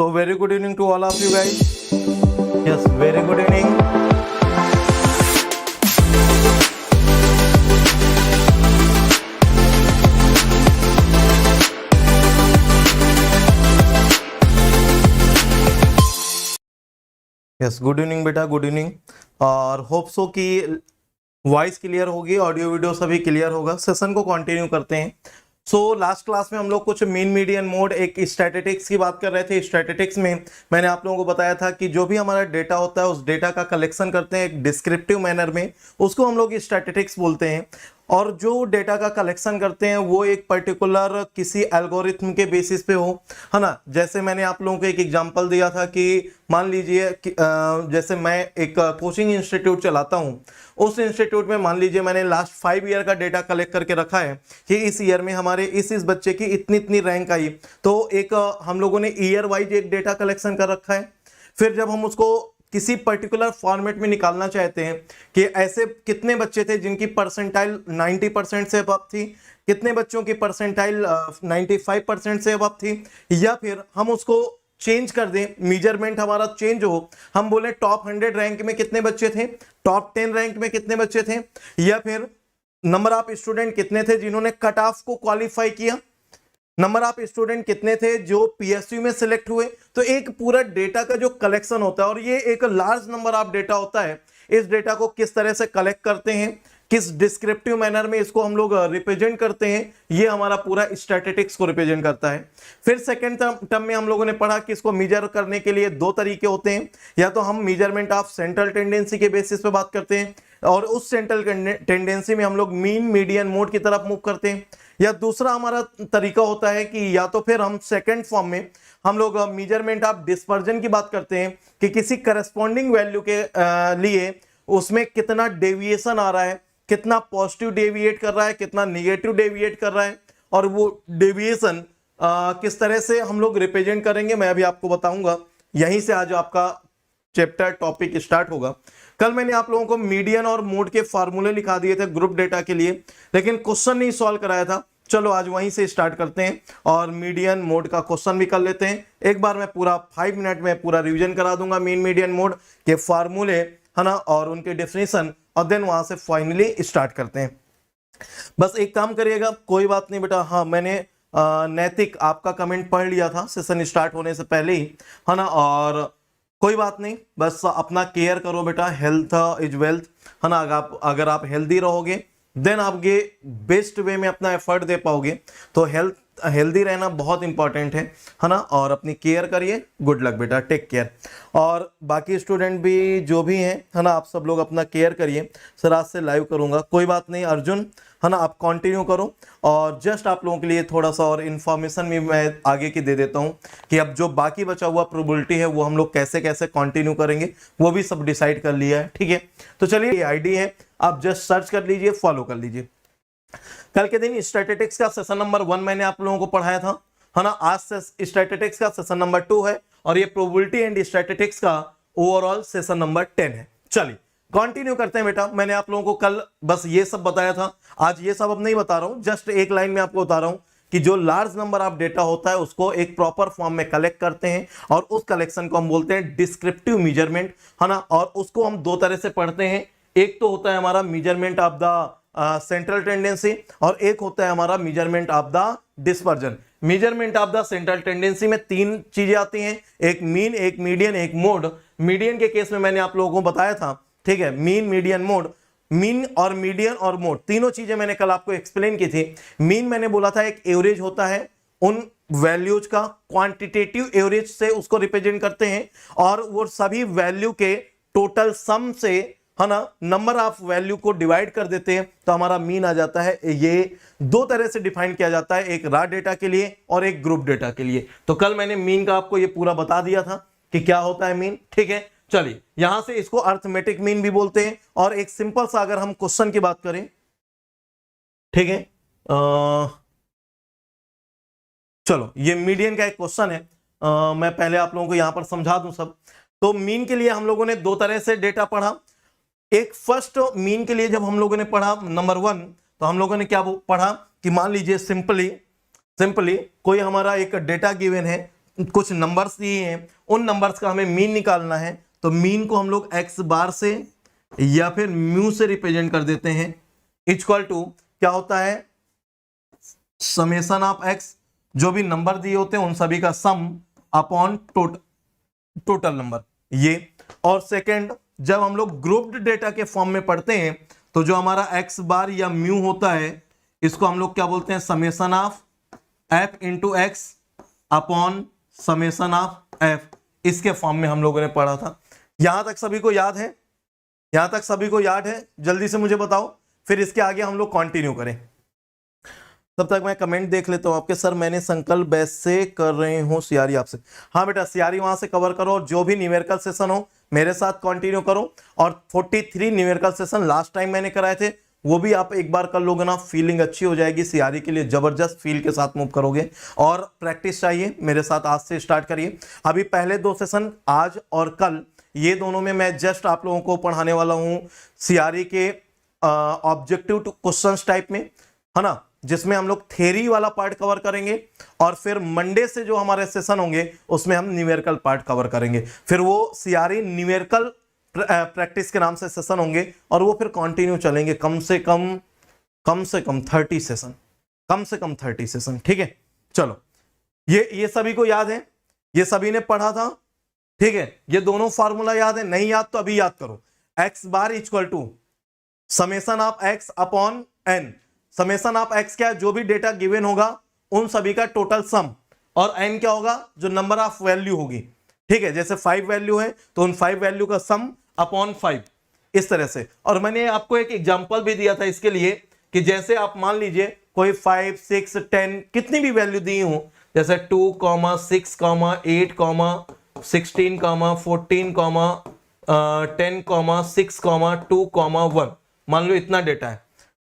So very good evening to all of you guys. Yes, very good evening. Yes, good evening बेटा, good evening. और hope so कि voice clear होगी, audio video सभी clear होगा। Session को continue करते हैं। लास्ट क्लास में हम लोग कुछ मीन मीडियन मोड, एक स्टैटिस्टिक्स की बात कर रहे थे। स्टैटिस्टिक्स में मैंने आप लोगों को बताया था कि जो भी हमारा डेटा होता है उस डेटा का कलेक्शन करते हैं एक डिस्क्रिप्टिव मैनर में, उसको हम लोग स्टैटिस्टिक्स बोलते हैं। और जो डेटा का कलेक्शन करते हैं वो एक पर्टिकुलर किसी एल्गोरिथम के बेसिस पे हो, है ना। जैसे मैंने आप लोगों को एक एग्जांपल दिया था कि मान लीजिए कि जैसे मैं एक कोचिंग इंस्टीट्यूट चलाता हूं, उस इंस्टीट्यूट में मान लीजिए मैंने लास्ट 5 ईयर का डेटा कलेक्ट करके रखा है कि इस ईयर में हमारे इस बच्चे की इतनी इतनी रैंक आई। तो एक हम लोगों ने ईयर वाइज एक डेटा कलेक्शन कर रखा है। फिर जब हम उसको किसी पर्टिकुलर फॉर्मेट में निकालना चाहते हैं कि ऐसे कितने बच्चे थे जिनकी परसेंटाइल 90% से अबव थी, कितने बच्चों की परसेंटाइल 95% से अबव थी, या फिर हम उसको चेंज कर दें, मेजरमेंट हमारा चेंज हो, हम बोले टॉप 100 रैंक में कितने बच्चे थे, टॉप 10 रैंक में कितने बच्चे थे, या फिर नंबर ऑफ स्टूडेंट कितने थे जिन्होंने कट ऑफ को क्वालिफाई किया, नंबर ऑफ स्टूडेंट कितने थे जो पीएसयू में सिलेक्ट हुए। तो एक पूरा डेटा का जो कलेक्शन होता है, और ये एक लार्ज नंबर ऑफ डेटा होता है, इस डेटा को किस तरह से कलेक्ट करते हैं, किस डिस्क्रिप्टिव मैनर में इसको हम लोग रिप्रेजेंट करते हैं, ये हमारा पूरा स्टैटिस्टिक्स को रिप्रेजेंट करता है। फिर सेकंड टर्म में हम लोगों ने पढ़ा कि इसको मेजर करने के लिए 2 तरीके होते हैं। या तो हम मेजरमेंट ऑफ सेंट्रल टेंडेंसी के बेसिस पे बात करते हैं, और उस सेंट्रल टेंडेंसी में हम लोग मीन मीडियन मोड की तरफ मूव करते हैं। या दूसरा हमारा तरीका होता है कि या तो फिर हम सेकंड फॉर्म में हम लोग मेजरमेंट ऑफ डिस्पर्जन की बात करते हैं कि किसी करस्पॉन्डिंग वैल्यू के लिए उसमें कितना डेविएशन आ रहा है, कितना पॉजिटिव डेविएट कर रहा है, कितना निगेटिव डेविएट कर रहा है, और वो डेविएशन किस तरह से हम लोग रिप्रेजेंट करेंगे मैं अभी आपको बताऊंगा। यहीं से आज आपका चैप्टर टॉपिक स्टार्ट होगा। कल मैंने आप लोगों को मीडियन और मोड के फार्मूले लिखा दिए थे ग्रुप डेटा के लिए, लेकिन क्वेश्चन नहीं सॉल्व कराया था। चलो आज वहीं से स्टार्ट करते हैं और मीडियन मोड का क्वेश्चन भी कर लेते हैं। एक बार मैं पूरा 5 मिनट में पूरा रिवीजन करा दूंगा मीन मीडियन मोड के फार्मूले, है ना, और उनके डेफिनेशन, और देन वहां से फाइनली स्टार्ट करते हैं। बस एक काम करिएगा, कोई बात नहीं बेटा, हाँ मैंने नैतिक आपका कमेंट पढ़ लिया था सेशन स्टार्ट होने से पहले ही, है ना, और कोई बात नहीं, बस अपना केयर करो बेटा, हेल्थ इज वेल्थ, है ना। अगर आप हेल्दी रहोगे देन आप ये बेस्ट वे में अपना एफर्ट दे पाओगे। तो हेल्दी रहना बहुत इंपॉर्टेंट है ना, और अपनी केयर करिए। गुड लक बेटा, टेक केयर। और बाकी स्टूडेंट भी जो भी हैं, है ना, आप सब लोग अपना केयर करिए। सर आज से लाइव करूंगा, कोई बात नहीं अर्जुन, है ना, आप कंटिन्यू करो। और जस्ट आप लोगों के लिए थोड़ा सा और इन्फॉर्मेशन भी मैं आगे की दे देता हूं कि अब जो बाकी बचा हुआ प्रोबेबिलिटी है वो हम लोग कैसे कैसे कंटिन्यू करेंगे, वो भी सब डिसाइड कर लिया है, ठीक है। तो चलिए, ये आईडी है, आप जस्ट सर्च कर लीजिए, फॉलो कर लीजिए। कल के दिन स्टैटिस्टिक्स का सेशन नंबर 1 मैंने आप लोगों को पढ़ाया था, है ना। आज से स्टैटिस्टिक्स का सेशन नंबर 2 है, और ये प्रोबेबिलिटी एंड स्टैटिस्टिक्स का ओवरऑल सेशन नंबर 10 है। चलिए कंटिन्यू करते हैं बेटा। मैंने आप लोगों को कल बस ये सब बताया था, आज ये सब अब नहीं बता रहा हूं, जस्ट एक लाइन में आपको बता रहा हूं कि जो लार्ज नंबर ऑफ डेटा होता है उसको एक प्रॉपर फॉर्म में कलेक्ट करते हैं, और उस कलेक्शन को हम बोलते हैं डिस्क्रिप्टिव मेजरमेंट, है ना। और उसको हम 2 तरह से पढ़ते हैं, एक तो होता है हमारा measurement of the central tendency, और एक होता है हमारा measurement of the dispersion. Measurement of the central tendency में 3 चीजें आती हैं, एक मीन, एक मीडियन, एक मोड। मीडियन के केस में मैंने आप लोगों को बताया था, ठीक है, मीन, मीडियन, मोड। मीन और मीडियन और मोड तीनों चीजें मैंने कल आपको एक्सप्लेन की थी। मीन मैंने बोला था एक एवरेज होता है, उन वैल्यूज का क्वांटिटेटिव एवरेज से उसको रिप्रेजेंट करते हैं, और वो सभी वैल्यू के टोटल सम से, है ना, नंबर ऑफ वैल्यू को डिवाइड कर देते हैं, तो हमारा मीन आ जाता है। ये 2 तरह से डिफाइन किया जाता है, एक रॉ डेटा के लिए और एक ग्रुप डेटा के लिए। तो कल मैंने मीन का आपको ये पूरा बता दिया था कि क्या होता है मीन, ठीक है। चलिए, यहां से इसको अर्थमेटिक मीन भी बोलते हैं। और एक सिंपल सा अगर हम क्वेश्चन की बात करें, ठीक है, चलो ये मीडियन का एक क्वेश्चन है, मैं पहले आप लोगों को यहां पर समझा दूं सब। तो मीन के लिए हम लोगों ने 2 तरह से डेटा पढ़ा। एक फर्स्ट मीन के लिए जब हम लोगों ने पढ़ा नंबर 1, तो हम लोगों ने क्या पढ़ा कि मान लीजिए सिंपली कोई हमारा एक डेटा गिवन है, कुछ नंबर्स दिए हैं, उन नंबर्स का हमें मीन निकालना है। तो मीन को हम लोग एक्स बार से या फिर म्यू से रिप्रेजेंट कर देते हैं, इक्वल टू क्या होता है, समेशन ऑफ एक्स, जो भी नंबर दिए होते हैं उन सभी का सम अपॉन टोटल नंबर, ये। और सेकंड, जब हम लोग ग्रुप्ड डेटा के फॉर्म में पढ़ते हैं तो जो हमारा एक्स बार या म्यू होता है, इसको हम लोग क्या बोलते हैं, summation of F into x upon summation of F, इसके फॉर्म में हम लोगों ने पढ़ा था। यहां तक सभी को याद है? यहां तक सभी को याद है? जल्दी से मुझे बताओ, फिर इसके आगे हम लोग कंटिन्यू करें। तब तक मैं कमेंट देख लेता हूं आपके। सर मैंने संकल्प बैच से कर रहे हूं सियारी आपसे। हाँ बेटा, सियारी वहां से कवर करो, और जो भी न्यूमेरिकल सेशन हो मेरे साथ कंटिन्यू करो। और 43 न्यूमेरिकल सेशन लास्ट टाइम मैंने कराए थे, वो भी आप एक बार कर लोगे ना, फीलिंग अच्छी हो जाएगी। सियारी के लिए जबरदस्त फील के साथ मूव करोगे, और प्रैक्टिस चाहिए मेरे साथ। आज से स्टार्ट करिए। अभी पहले 2 सेशन आज और कल, ये दोनों में मैं जस्ट आप लोगों को पढ़ाने वाला हूं सियारी के ऑब्जेक्टिव क्वेश्चंस टाइप में, है ना, जिसमें हम लोग थ्योरी वाला पार्ट कवर करेंगे, और फिर मंडे से जो हमारे सेशन होंगे उसमें हम न्यूमेरिकल पार्ट कवर करेंगे। फिर वो सियारी न्यूमेरिकल प्रैक्टिस के नाम से सेशन होंगे, और वो फिर कंटिन्यू चलेंगे, कम से कम 30 सेशन, कम से कम 30 सेशन, ठीक है। चलो, ये सभी को याद है, ये सभी ने पढ़ा था, ठीक है। ये दोनों फार्मूला याद है? नहीं याद तो अभी याद करो। X bar equal to summation of x upon n. Summation of x क्या है, जो भी डेटा गिवन होगा उन सभी का टोटल सम, और एन क्या होगा, जो नंबर ऑफ वैल्यू होगी, ठीक है। जैसे 5 वैल्यू है तो उन 5 वैल्यू का सम अपॉन 5, इस तरह से। और मैंने आपको एक एग्जांपल भी दिया था इसके लिए, कि जैसे आप मान लीजिए कोई 5, 6, 10 कितनी भी वैल्यू दी हो, जैसे 2, 6, 8, 16, 14, 10, 6, 2, 1, मान लो इतना डेटा है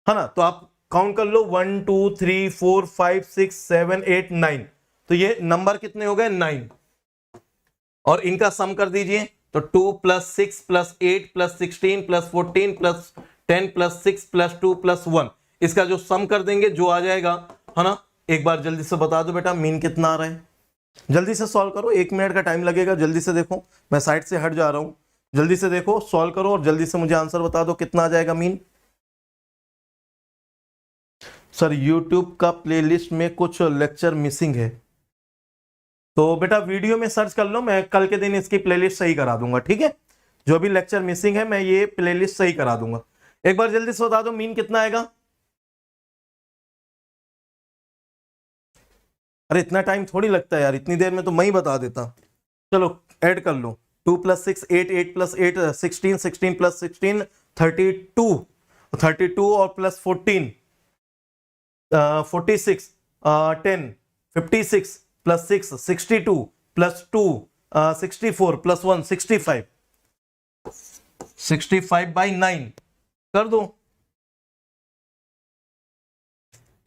ना। तो आप काउंट कर लो, 1, 2, 3, 4, 5, 6, 7, 8, 9। तो ये नंबर कितने हो गए, 9। और इनका सम कर दीजिए, तो 2 + 6 + 8 + 16 + 14 + 10 + 6 + 2 + 1, इसका जो सम कर देंगे जो आ जाएगा, है ना। एक बार जल्दी से बता दो बेटा, मीन कितना आ रहा है? जल्दी से सॉल्व करो, 1 मिनट का टाइम लगेगा। जल्दी से देखो, मैं साइड से हट जा रहा हूं, जल्दी से देखो, सॉल्व करो, और जल्दी से मुझे आंसर बता दो कितना आ जाएगा मीन। सर यूट्यूब का प्लेलिस्ट में कुछ लेक्चर मिसिंग है, तो बेटा वीडियो में सर्च कर लो, मैं कल के दिन इसकी प्लेलिस्ट सही करा दूंगा, ठीक है। जो भी लेक्चर मिसिंग है मैं ये प्लेलिस्ट सही करा दूंगा। एक बार जल्दी से बता दो मीन कितना आएगा। अरे इतना टाइम थोड़ी लगता है यार, इतनी देर में तो मैं ही बता देता। चलो ऐड कर लो, 2 + 6 8, 8 + 8 16, 16 + 16 32, 32 और प्लस 14 46, 10 56 + 6 62 + 2 64 + 1 65, 65/9 कर दो,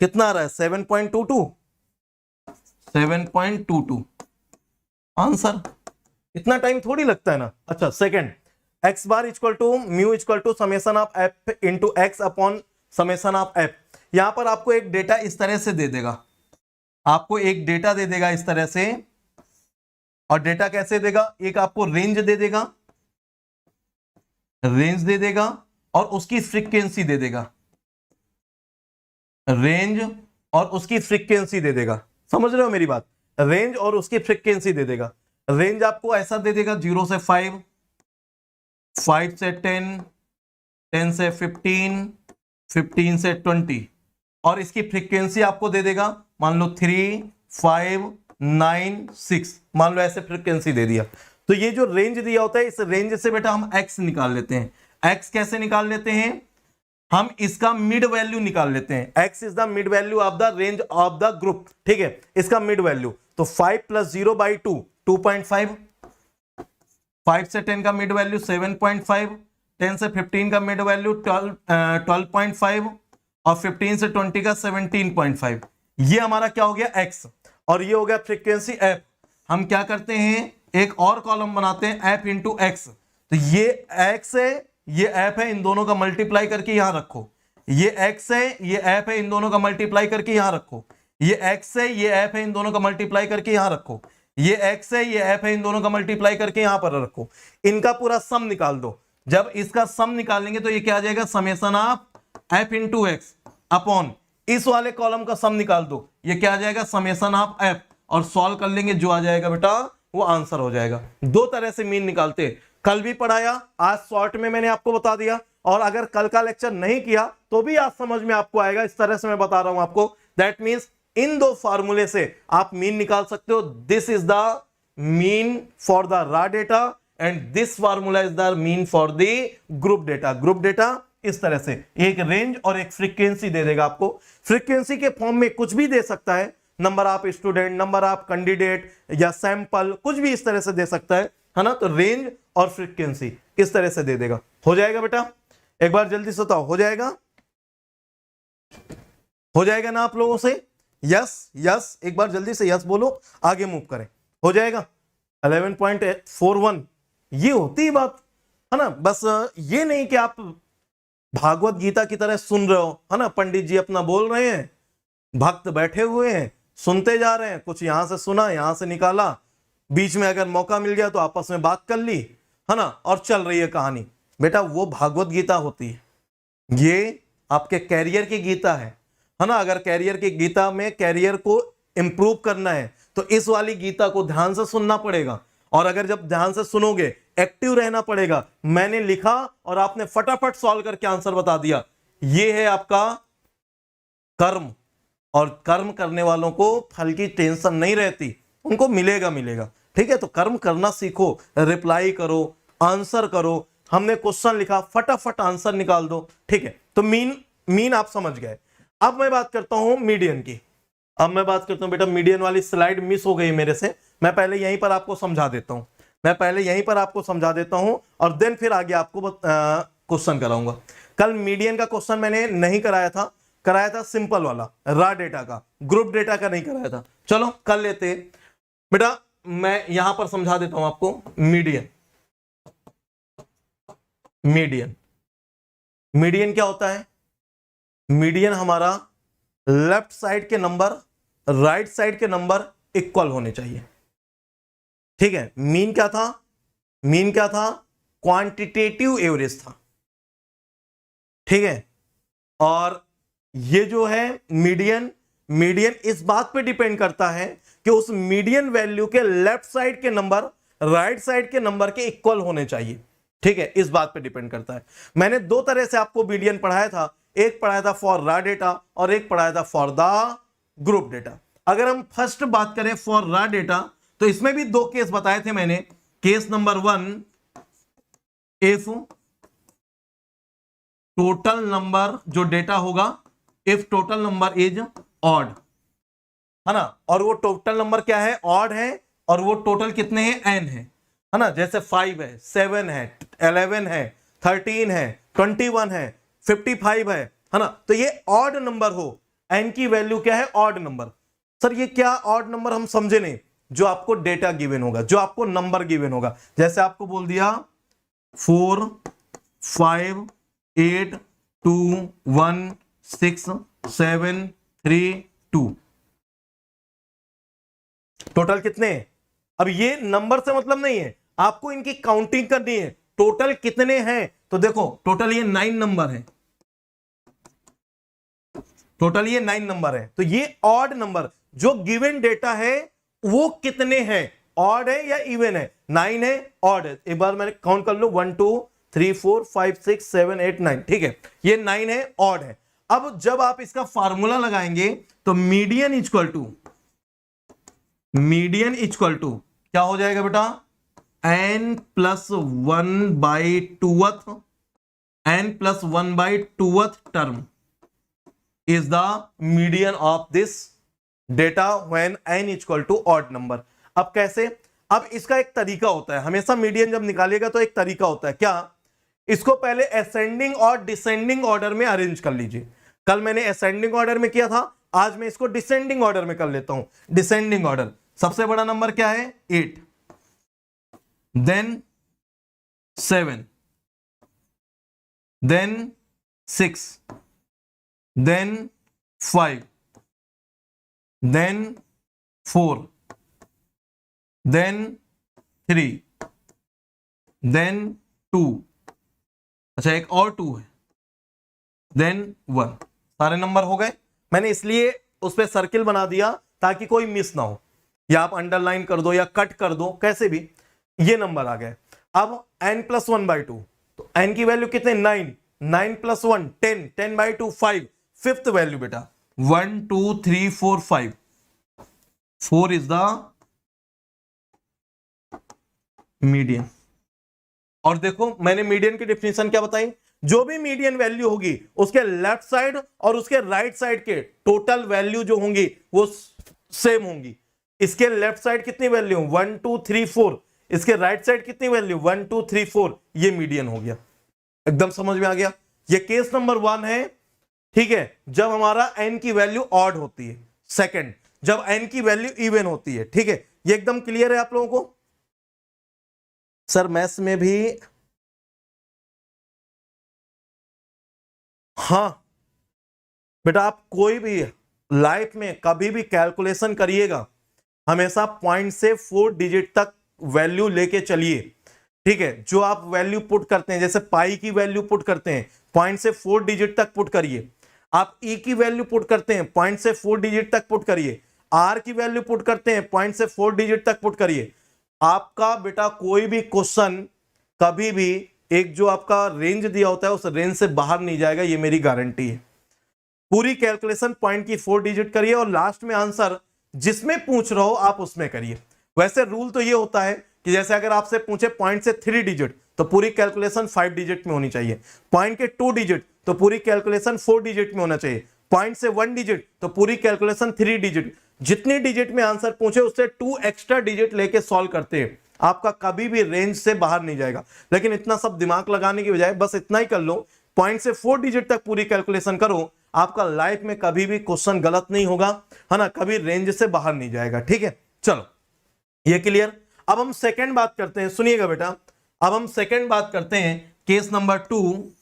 कितना आ रहा है, 7.22, 7.22 आंसर। इतना टाइम थोड़ी लगता है ना। अच्छा, second, x bar equal to mu equal to summation of F into x upon summation of f. यहां पर आपको एक डेटा इस तरह से दे देगा, आपको एक डेटा दे देगा इस तरह से। और डेटा कैसे देगा, एक आपको रेंज दे देगा, रेंज दे देगा, और उसकी फ्रीक्वेंसी दे देगा, रेंज और उसकी फ्रीक्वेंसी दे देगा। समझ रहे हो मेरी बात, रेंज और उसकी फ्रीक्वेंसी दे देगा। रेंज आपको ऐसा दे देगा 0 से 5, 5 से 10, 10 से 15, 15 से 20, और इसकी फ्रीक्वेंसी आपको दे देगा, मान लो 3, 5, 9, 6, मान लो ऐसे फ्रीक्वेंसी दे दिया। तो ये जो रेंज दिया होता है, इस रेंज से बेटा हम एक्स निकाल लेते हैं। एक्स कैसे निकाल लेते हैं, हम इसका मिड वैल्यू निकाल लेते हैं। X is the mid value of the range of the group, ठीक है, इसका मिड वैल्यू। तो 5 + 0/2 2.5, 5 से 10 का मिड वैल्यू 7.5, 10 से 15 का मिड वैल्यू 12.5, और 15 से 20 का 17.5। ये हमारा क्या हो गया, एक्स, और ये हो गया फ्रीक्वेंसी एफ। हम क्या करते हैं, एक और कॉलम बनाते हैं, एफ इंटू एक्स। तो ये एक्स है, ये एफ है, इन दोनों का मल्टीप्लाई करके यहां रखो। ये एक्स है, ये एफ है, इन दोनों का मल्टीप्लाई करके यहां रखो। ये एक्स है, ये एफ है, इन दोनों का मल्टीप्लाई करके यहां रखो। ये x है, ये f है, इन दोनों का मल्टीप्लाई करके यहां पर रखो, इनका पूरा सम निकाल दो। जब इसका सम निकालेंगे तो ये क्या आ जाएगा, summation of f into x upon इस वाले कॉलम का सम निकाल दो, ये क्या आ जाएगा, समेशन ऑफ f, और सॉल्व कर लेंगे, जो आ जाएगा बेटा वो आंसर हो जाएगा। दो तरह से मीन निकालते, कल भी पढ़ाया, आज शॉर्ट में मैंने आपको बता दिया, और अगर कल का लेक्चर नहीं किया तो भी आज समझ में आपको आएगा, इस तरह से मैं बता रहा हूं आपको। दैट मींस इन दो फार्मूले से आप मीन निकाल सकते हो। This is the mean for the raw data and this formula is the mean for the group data. Group data इस तरह से एक रेंज और एक फ्रीक्वेंसी दे देगा आपको। फ्रीक्वेंसी के फॉर्म में कुछ भी दे सकता है, number of student, number of candidate या सैंपल, कुछ भी इस तरह से दे सकता है ना। तो रेंज और फ्रीक्वेंसी इस तरह से दे देगा। हो जाएगा बेटा, एक बार जल्दी से बताओ, हो जाएगा, हो जाएगा ना आप लोगों से? यस यस, एक बार जल्दी से यस बोलो, आगे मूव करें। हो जाएगा 11.41, ये होती बात है ना। बस ये नहीं कि आप भागवत गीता की तरह सुन रहे हो, है ना, पंडित जी अपना बोल रहे हैं, भक्त बैठे हुए हैं, सुनते जा रहे हैं, कुछ यहां से सुना, यहां से निकाला, बीच में अगर मौका मिल गया तो आपस में बात कर ली, है ना, और चल रही है कहानी। बेटा वो भागवत गीता होती है, ये आपके कैरियर की गीता है ना। अगर कैरियर की गीता में कैरियर को इंप्रूव करना है तो इस वाली गीता को ध्यान से सुनना पड़ेगा, और अगर जब ध्यान से सुनोगे एक्टिव रहना पड़ेगा। मैंने लिखा और आपने फटाफट सॉल्व करके आंसर बता दिया, ये है आपका कर्म, और कर्म करने वालों को फल की टेंशन नहीं रहती, उनको मिलेगा मिलेगा। ठीक है, तो कर्म करना सीखो, रिप्लाई करो, आंसर करो। हमने क्वेश्चन लिखा, फटाफट आंसर निकाल दो। ठीक है, तो मीन आप समझ गए। अब मैं बात करता हूं मीडियन की। अब मैं बात करता हूं बेटा, मीडियन वाली स्लाइड मिस हो गई मेरे से, मैं पहले यहीं पर आपको समझा देता हूं, मैं पहले यहीं पर आपको समझा देता हूं, और देन फिर आगे आपको क्वेश्चन कराऊंगा। कल मीडियन का क्वेश्चन मैंने नहीं कराया था, कराया था सिंपल वाला रॉ डेटा का, ग्रुप डेटा का नहीं कराया था। चलो कर लेते बेटा, मैं यहां पर समझा देता हूं आपको। मीडियन, मीडियन, मीडियन क्या होता है? मीडियन हमारा लेफ्ट साइड के नंबर राइट साइड के नंबर इक्वल होने चाहिए। ठीक है, मीन क्या था? मीन क्या था? क्वांटिटेटिव एवरेज था। ठीक है, और ये जो है मीडियन, मीडियन इस बात पे डिपेंड करता है कि उस मीडियन वैल्यू के लेफ्ट साइड के नंबर राइट साइड के नंबर के इक्वल होने चाहिए। ठीक है, इस बात पे डिपेंड करता है। मैंने दो तरह से आपको मीडियन पढ़ाया था, एक पढ़ाया था फॉर रॉ डेटा और एक पढ़ाया था फॉर द ग्रुप डेटा। अगर हम फर्स्ट बात करें फॉर रॉ डेटा, तो इसमें भी दो केस बताए थे मैंने। Case number 1, if total number जो डेटा होगा, if total number is odd, है ना, और वो टोटल नंबर क्या है? ऑड है, और वो टोटल कितने हैं? n है ना। जैसे 5 है, 7 है, 11 है, 13 है, 21 है, 55 है ना। तो ये ऑड नंबर हो, n की वैल्यू क्या है? Odd number. सर ये क्या ऑड नंबर? हम समझे नहीं। जो आपको डेटा गिवन होगा, जो आपको नंबर गिवन होगा, जैसे आपको बोल दिया 4 5 8 2 1 6 7 3 2, टोटल कितने? अब ये नंबर से मतलब नहीं है, आपको इनकी काउंटिंग करनी है, टोटल कितने हैं। तो देखो टोटल ये 9 नंबर है, टोटल ये 9 नंबर है। तो ये ऑड नंबर, जो गिवन डेटा है वो कितने हैं? ऑड है या इवन है? 9 है, ऑड है। एक बार मैंने काउंट कर लो, 1 2 3 4 5 6 7 8 9। ठीक है, ये 9 है, ऑड है। अब जब आप इसका फार्मूला लगाएंगे तो median equal to, median equal to क्या हो जाएगा बेटा? n plus 1/2th, n plus 1/2th term is the median of this data when n equal to odd number। अब कैसे? अब इसका एक तरीका होता है, हमेशा मीडियन जब निकालेगा तो एक तरीका होता है। क्या? इसको पहले असेंडिंग और डिसेंडिंग ऑर्डर में अरेंज कर लीजिए। कल मैंने असेंडिंग ऑर्डर में किया था, आज मैं इसको डिसेंडिंग ऑर्डर में कर लेता हूं। डिसेंडिंग ऑर्डर, सबसे बड़ा नंबर क्या है? 8, then 7, then 6, then 5, then 4, then 3, then 2, अच्छा एक और 2 है, देन 1। सारे नंबर हो गए। मैंने इसलिए उस पर सर्किल बना दिया ताकि कोई मिस ना हो, या आप अंडरलाइन कर दो या कट कर दो, कैसे भी। ये नंबर आ गए। अब n + 1/2, तो n की वैल्यू कितने, 9, 9 + 1 10, 10/2 5। फिफ्थ वैल्यू बेटा 1 2 3 4 5, 4 इज द मीडियन। और देखो मैंने मीडियन की डेफिनेशन क्या बताई, जो भी मीडियन वैल्यू होगी उसके लेफ्ट साइड और उसके राइट साइड के टोटल वैल्यू जो होंगी वो सेम होंगी। इसके लेफ्ट साइड कितनी वैल्यू, 1 2 3 4, इसके राइट साइड कितनी वैल्यू, 1 2 3 4, ये मीडियन हो गया। एकदम समझ में आ गया। ये केस नंबर 1 है, ठीक है, जब हमारा n की वैल्यू ऑड होती है। सेकंड, जब n की वैल्यू इवन होती है। ठीक है, ये एकदम क्लियर है आप लोगों को। सर मैथ्स में भी, हाँ बेटा, आप कोई भी लाइफ में कभी भी कैलकुलेशन करिएगा, हमेशा पॉइंट से 4 डिजिट तक वैल्यू लेके चलिए। ठीक है, जो आप वैल्यू पुट करते हैं, जैसे पाई की वैल्यू पुट करते हैं, पॉइंट से 4 डिजिट तक पुट करिए। आप ई की वैल्यू पुट करते हैं, पॉइंट से 4 डिजिट तक पुट करिए। आर की वैल्यू पुट करते हैं, पॉइंट से 4 डिजिट तक पुट करिए। आपका बेटा कोई भी क्वेश्चन कभी भी एक जो आपका रेंज दिया होता है उस रेंज से बाहर नहीं जाएगा, ये मेरी गारंटी है। पूरी कैलकुलेशन पॉइंट की 4 डिजिट करिए और लास्ट में आंसर जिसमें पूछ रहा हो आप उसमें करिए। वैसे रूल तो ये होता है कि जैसे अगर आपसे पूछे पॉइंट से 3 डिजिट तो पूरी कैलकुलेशन 5 डिजिट में होनी चाहिए, पॉइंट के 2 डिजिट तो पूरी कैलकुलेशन 4 डिजिट में होना चाहिए, पॉइंट से 1 डिजिट तो पूरी कैलकुलेशन 3 डिजिट। जितनी डिजिट में आंसर पूछे उससे 2 एक्स्ट्रा डिजिट लेके सॉल्व करते हैं, आपका कभी भी रेंज से बाहर नहीं जाएगा। लेकिन इतना सब दिमाग लगाने की बजाय बस इतना ही कर लो, पॉइंट से 4 डिजिट तक पूरी कैलकुलेशन करो, आपका लाइफ में कभी भी क्वेश्चन गलत नहीं होगा, है ना, कभी रेंज से बाहर नहीं जाएगा। ठीक है, चलो ये क्लियर। अब हम सेकंड बात करते हैं, सुनिएगा बेटा, अब हम सेकंड बात करते हैं केस नंबर 2।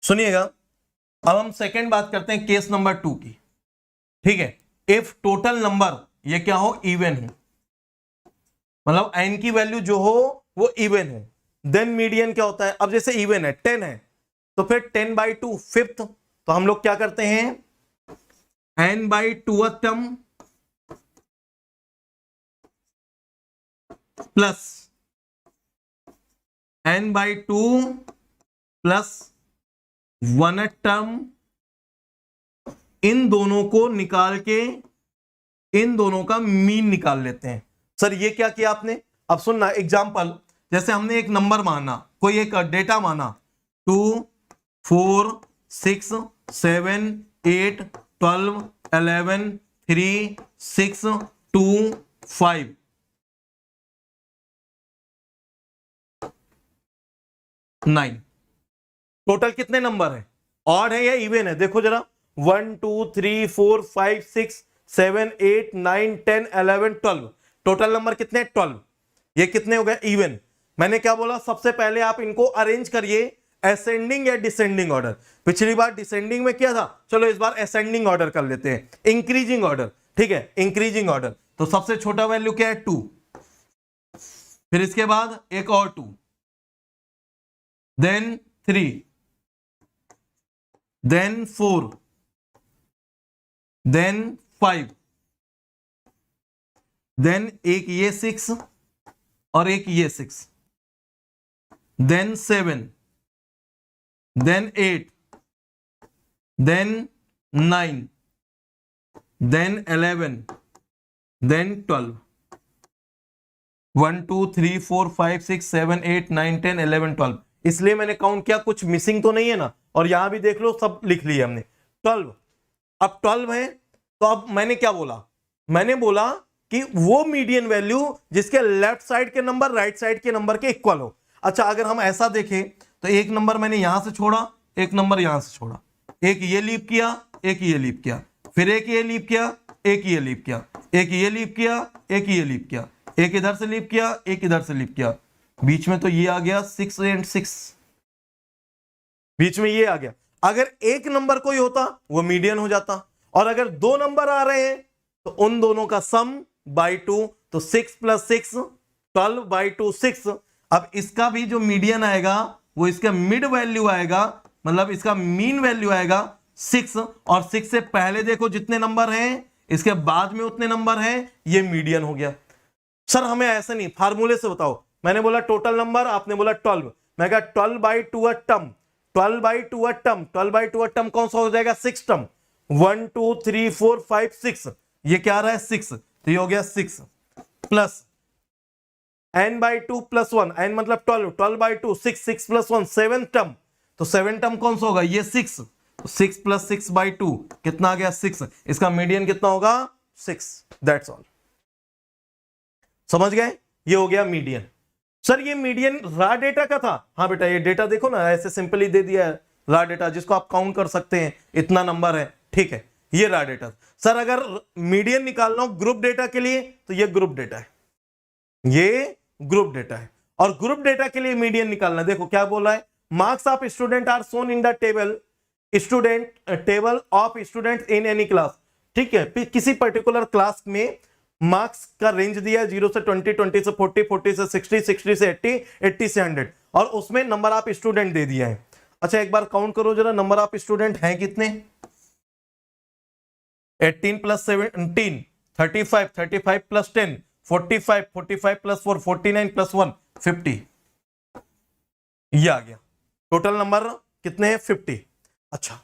सुनिएगा, अब हम सेकंड बात करते हैं केस नंबर 2 की। ठीक है, इफ टोटल नंबर ये क्या हो, इवन हो, मतलब n की वैल्यू जो हो वो इवन हो, देन मीडियन क्या होता है। अब जैसे इवन है 10 है तो फिर 10/2 फिफ्थ, तो हम लोग क्या करते हैं, n/2 term plus n/2 plus 1 term, इन दोनों को निकाल के इन दोनों का मीन निकाल लेते हैं। सर ये क्या किया आपने, अब सुनना एग्जांपल, जैसे हमने एक नंबर माना, कोई एक डेटा माना 2 4 6 7 8 12 11 3 6 2 5, टोटल कितने नंबर है, ऑड है या इवन है, देखो जरा, 1 2 3 4 5 6 7 8 9 10 11 12, टोटल नंबर कितने, 12। ये कितने हो गए, इवन। मैंने क्या बोला, सबसे पहले आप इनको अरेंज करिए असेंडिंग या डिसेंडिंग ऑर्डर। पिछली बार डिसेंडिंग में किया था, चलो इस बार असेंडिंग ऑर्डर कर लेते हैं, इंक्रीजिंग ऑर्डर। ठीक है, इंक्रीजिंग ऑर्डर, तो सबसे छोटा वैल्यू क्या है, 2, फिर इसके बाद एक और 2, देन 3, देन 4, देन 5, देन एक ये 6 और एक ये 6, then 7, then 8, then 9, then 11, then 12, 1 2 3 4 5 6 7 8 9 10 11 12। इसलिए मैंने काउंट किया, कुछ मिसिंग तो नहीं है ना, और यहां भी देख लो सब लिख लिया हमने 12। अब 12 है तो अब मैंने क्या बोला, मैंने बोला कि वो मीडियन वैल्यू जिसके लेफ्ट साइड के नंबर राइट साइड के नंबर के इक्वल हो। अच्छा अगर हम ऐसा देखें तो एक नंबर मैंने यहां से छोड़ा, एक नंबर यहां से छोड़ा, एक ये लीप किया, एक ये लीप किया, फिर एक ये लीप किया, एक ये लीप किया, एक ये लीप किया, एक ये लीप किया, एक इधर से लीप किया, एक इधर से लीप किया, बीच में तो ये आ गया 6 and 6, बीच में ये आ गया। अगर एक नंबर कोई होता वो मीडियन हो जाता, और अगर दो नंबर आ रहे हैं तो उन दोनों का सम बाई 2, तो 6 + 6 12/2 6। अब इसका भी जो मीडियन आएगा वो इसका मिड वैल्यू आएगा, मतलब इसका मीन वैल्यू आएगा 6, और 6 से पहले देखो जितने नंबर हैं, इसके बाद में उतने नंबर हैं, ये मीडियन हो गया। सर हमें ऐसे नहीं, फार्मूले से बताओ। मैंने बोला टोटल नंबर, आपने बोला 12, मैं कहा 12/2 a term, 12/2 a term, 12/2 a term कौन सा हो जाएगा? 6 टर्म, 1 2 3 4 5 6, ये क्या आ रहा है? 6, तो ये हो गया 6 प्लस n/2 + 1, n मतलब 12, 12/2 6, 6 + 1 7 टर्म, तो 7 टर्म कौन सा होगा? ये 6, तो 6 + 6/2 कितना आ गया? 6, इसका मीडियन कितना होगा? 6, दैट्स ऑल। समझ गए? ये हो गया मीडियन। सर ये मीडियन रा डेटा का था? हाँ बेटा, ये डेटा देखो ना, ऐसे सिंपली दे दिया है रा डेटा, जिसको आप काउंट कर सकते हैं, इतना नंबर है, ठीक है, ये रा डेटा। सर अगर मीडियन निकालना हो ग्रुप डेटा के लिए तो ये ग्रुप डेटा है, ये ग्रुप डेटा है। और ग्रुप डेटा के लिए मीडियन निकालना, देखो क्या बोला है, marks of student are shown in the table, table of student in any class. ठीक है, किसी पर्टिकुलर क्लास में मार्क्स का रेंज दिया है 0 से 20, 20 से 40, 40 से 60, 60 से 80, 80 से 100, और उसमें नंबर ऑफ स्टूडेंट दे दिया है। अच्छा एक बार काउंट करो जरा, नंबर ऑफ स्टूडेंट हैं कितने? 18 + 17 35, 35 + 10 45, 45 + 4 49 + 1 50, ये आ गया। टोटल नंबर कितने हैं? 50। अच्छा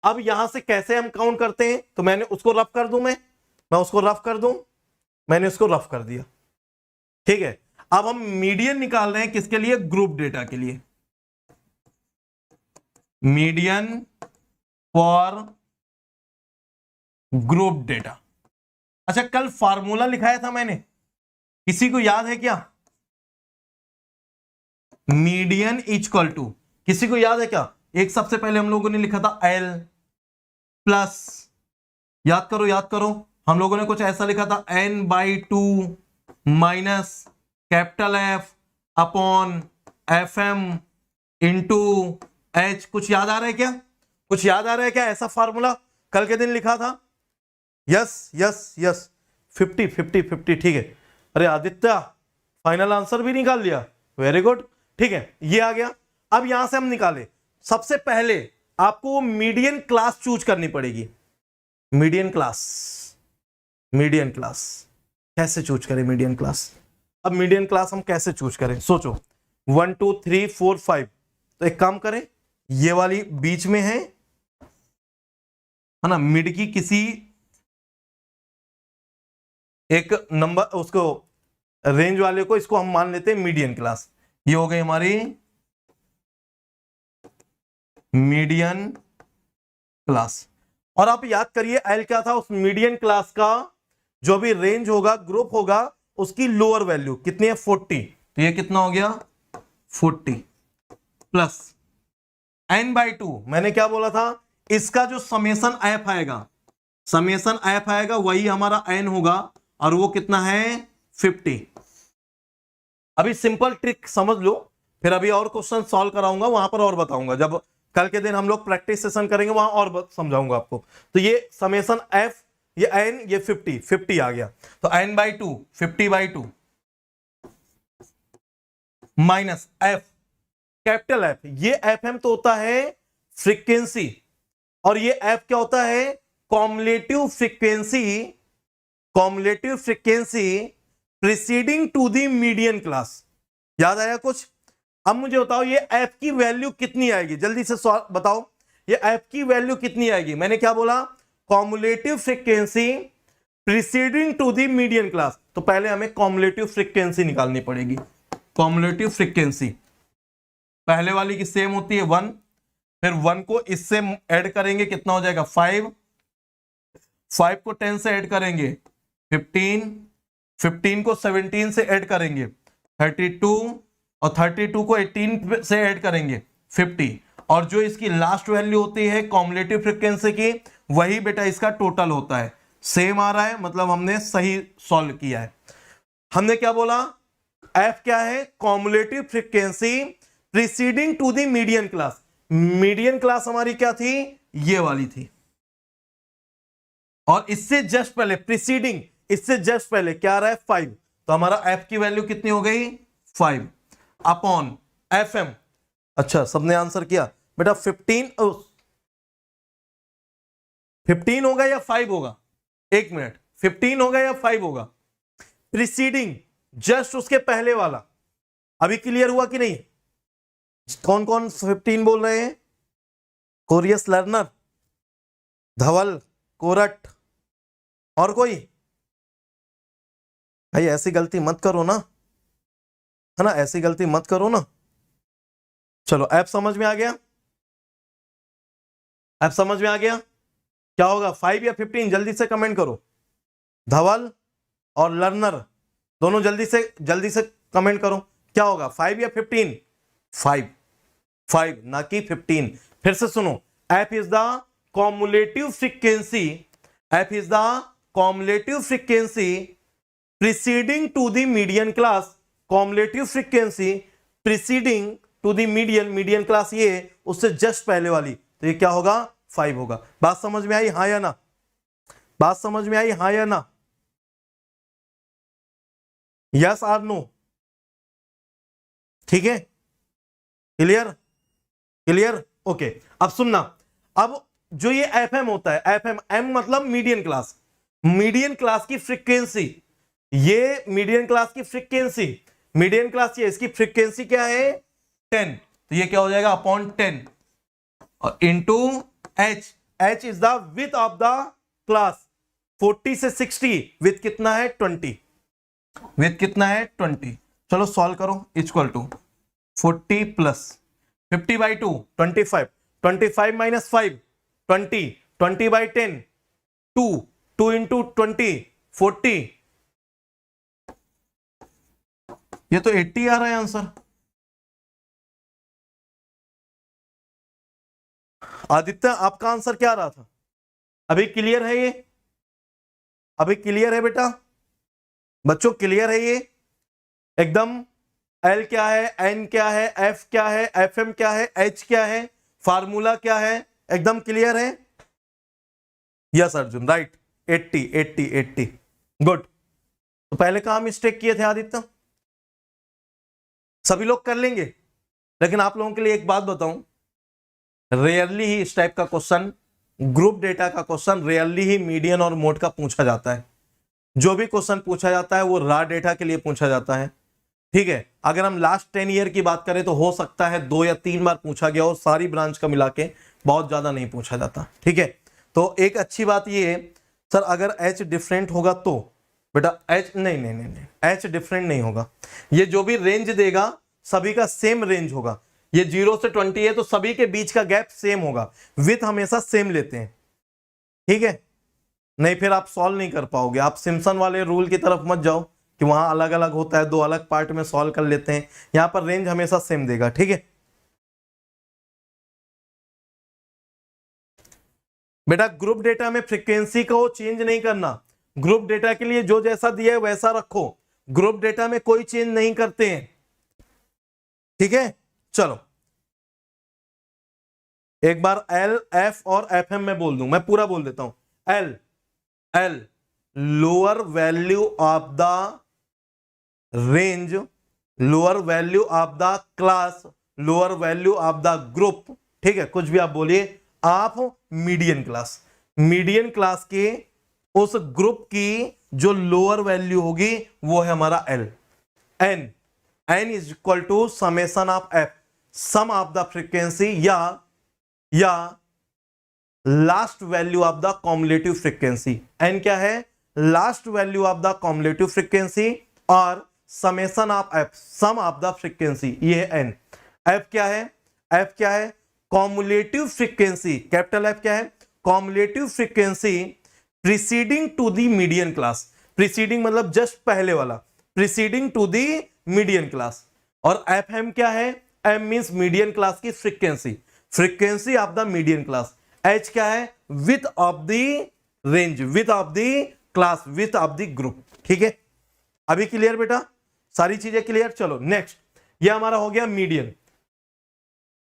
अब यहां से कैसे हम काउंट करते हैं? तो मैंने उसको रफ कर दूं, मैं उसको रफ कर दूं, मैंने उसको रफ कर दिया, ठीक है। अब हम मीडियन निकाल रहे हैं किसके लिए? ग्रुप डेटा के लिए, मीडियन फॉर ग्रुप डेटा। अच्छा कल फार्मूला लिखाया था मैंने, किसी को याद है क्या? मीडियन इक्वल टू, किसी को याद है क्या? एक सबसे पहले हम लोगों ने लिखा था एल प्लस, याद करो याद करो, हम लोगों ने कुछ ऐसा लिखा था n/2 minus capital F upon FM into H। कुछ याद आ रहा है क्या? कुछ याद आ रहा है क्या? ऐसा फार्मूला कल के दिन लिखा था। यस यस यस, 50 50 50, ठीक है। अरे आदित्य फाइनल आंसर भी निकाल लिया, वेरी गुड, ठीक है, ये आ गया। अब यहां से हम निकाले, सबसे पहले आपको मीडियन क्लास चूज करनी पड़ेगी। मीडियन क्लास, मीडियन क्लास कैसे चूज करें? मीडियन क्लास, अब मीडियन क्लास हम कैसे चूज करें? सोचो 1 2 3 4 5, तो एक काम करें, ये वाली बीच में है ना, मिड की किसी एक नंबर, उसको रेंज वाले को, इसको हम मान लेते हैं मीडियन क्लास। ये हो गई हमारी मीडियन क्लास। और आप याद करिए एल क्या था? उस मीडियन क्लास का जो भी रेंज होगा, ग्रुप होगा, उसकी लोअर वैल्यू कितनी है? 40, तो ये कितना हो गया? 40 प्लस n/2, मैंने क्या बोला था? इसका जो समेसन एफ आएगा, समेसन एफ आएगा, वही हमारा n होगा, और वो कितना है? 50। अभी सिंपल ट्रिक समझ लो, फिर अभी और क्वेश्चन सॉल्व कराऊंगा, वहां पर और बताऊंगा, जब कल के दिन हम लोग प्रैक्टिस सेशन करेंगे वहां और समझाऊंगा आपको। तो ये समेसन एफ, ये n, ये 50 50 आ गया, तो n/2 50/2 minus F capital F, ये FM तो होता है फ्रीक्वेंसी, और ये F क्या होता है? Cumulative frequency, cumulative frequency preceding to the median class. याद आया कुछ? अब मुझे बताओ ये F की वैल्यू कितनी आएगी? जल्दी से बताओ, ये F की वैल्यू कितनी आएगी? मैंने क्या बोला? Cumulative frequency preceding to the median class. तो पहले हमें कॉम्युलेटिव फ्रीक्वेंसी निकालनी पड़ेगी। कॉम्युलेटिव फ्रीक्वेंसी पहले वाली की सेम होती है 1, फिर 1 को इससे ऐड करेंगे, कितना हो जाएगा? 5, 5 को 10 से ऐड करेंगे 15, 15 को 17 से ऐड करेंगे 32, और 32 को 18 से ऐड करेंगे 50, और जो इसकी लास्ट वैल्यू होती है कॉम्युलेटिव फ्रीक्वेंसी की, वही बेटा इसका टोटल होता है। सेम आ रहा है, मतलब हमने सही सॉल्व किया है। हमने क्या बोला? एफ क्या है? Cumulative frequency preceding to the median class. Median class हमारी क्या थी? ये वाली थी। और इससे जस्ट पहले प्रीसीडिंग, इससे जस्ट पहले क्या आ रहा है? 5। तो हमारा एफ की वैल्यू कितनी हो गई? 5 अपॉन एफ एम। अच्छा, सबने आंसर किया बेटा। 15 होगा या 5 होगा? एक मिनट, 15 होगा या 5 होगा? प्रीसीडिंग जस्ट उसके पहले वाला। अभी क्लियर हुआ कि नहीं? कौन कौन 15 बोल रहे हैं? कोरियस लर्नर, धवल, कोरट, और कोई? भाई ऐसी गलती मत करो ना, है ना, ऐसी गलती मत करो ना। चलो, ऐप समझ में आ गया? ऐप समझ में आ गया? क्या होगा, 5 या 15? जल्दी से कमेंट करो। धवल और लर्नर दोनों जल्दी से कमेंट करो। क्या होगा, 5 या 15? 5 ना कि 15। फिर से सुनो, F is the cumulative frequency, F is the cumulative frequency preceding to the median class. Cumulative frequency preceding to the median class, ये उससे जस्ट पहले वाली, तो ये क्या होगा? 5 होगा। बात समझ में आई, हाँ या ना? बात समझ में आई, हाँ या ना? यस और नो? ठीक है, क्लियर? Clear, okay. अब सुनना, अब जो ये एफएम होता है, एफएम, एम मतलब मीडियन क्लास, मीडियन क्लास की फ्रीक्वेंसी, ये मीडियन क्लास की फ्रीक्वेंसी, मीडियन क्लास ये, इसकी फ्रीक्वेंसी क्या है? 10। तो ये क्या हो जाएगा? अपॉन 10 और into H. H is the with of the class. 40 से 60 विथ कितना है? 20। विथ कितना है? 20। चलो सॉल्व करो। Equal to 40 plus 50/2 25, 25 minus 5 20, 20/10 2, 2 into 20 40। ये तो 80 आ रहा है आंसर। आदित्य, आपका आंसर क्या आ रहा था? अभी क्लियर है ये? अभी क्लियर है बेटा? बच्चों क्लियर है ये एकदम? एल क्या है, एन क्या है, एफ क्या है, एफ एम क्या है, एच क्या है, फार्मूला क्या है, एकदम क्लियर है? Yes Arjun, right. 80 80 80, गुड। तो पहले कहां मिस्टेक किए थे आदित्य? सभी लोग कर लेंगे, लेकिन आप लोगों के लिए एक बात बताऊं, रेयरली ही इस टाइप का क्वेश्चन, ग्रुप डेटा का क्वेश्चन, रेयरली ही मीडियन और मोड का पूछा जाता है। जो भी क्वेश्चन पूछा जाता है वो रा डेटा के लिए पूछा जाता है। ठीक है, अगर हम लास्ट 10 ईयर की बात करें तो हो सकता है 2 या 3 बार पूछा गया हो, सारी ब्रांच का मिला के, बहुत ज्यादा नहीं पूछा जाता। ठीक है, तो एक अच्छी बात ये है सर, अगर एच डिफरेंट होगा तो बेटा एच नहीं, एच डिफरेंट नहीं होगा। ये जो भी रेंज देगा सभी का सेम रेंज होगा। ये 0 से 20 है तो सभी के बीच का गैप सेम होगा। विथ हमेशा सेम लेते हैं। ठीक है, नहीं फिर आप सॉल्व नहीं कर पाओगे। आप सिम्पसन वाले रूल की तरफ मत जाओ कि वहां अलग अलग होता है, 2 अलग पार्ट में सॉल्व कर लेते हैं। यहां पर रेंज हमेशा सेम देगा। ठीक है बेटा, ग्रुप डेटा में फ्रीक्वेंसी को चेंज नहीं करना। ग्रुप डेटा के लिए जो जैसा दिया है वैसा रखो। ग्रुप डेटा में कोई चेंज नहीं करते हैं। ठीक है, चलो एक बार एल, एफ और एफ एम में बोल दूं, मैं पूरा बोल देता हूं। L, L lower value of the range, lower value of the class, lower value of the group. ठीक है, कुछ भी आप बोलिए, आप मीडियन क्लास, मीडियन क्लास के उस ग्रुप की जो लोअर वैल्यू होगी वो है हमारा L. N, N is equal to summation of F, sum of the frequency या last value of the cumulative frequency. N क्या है? Last value of the cumulative frequency और summation of F, sum of the frequency, ये है N. F क्या है? F क्या है? कॉम्युलेटिव फ्रीक्वेंसी, कैपिटल एफ क्या है? Cumulative frequency preceding to the median class. Preceding मतलब जस्ट पहले वाला, preceding to the median class. और एफ एम क्या है? एम मींस मीडियन क्लास की frequency, frequency of the median class. H क्या है? Width of the range, width of the class, width of the group. ठीक है, अभी क्लियर बेटा? सारी चीजें क्लियर। चलो नेक्स्ट, ये हमारा हो गया मीडियन।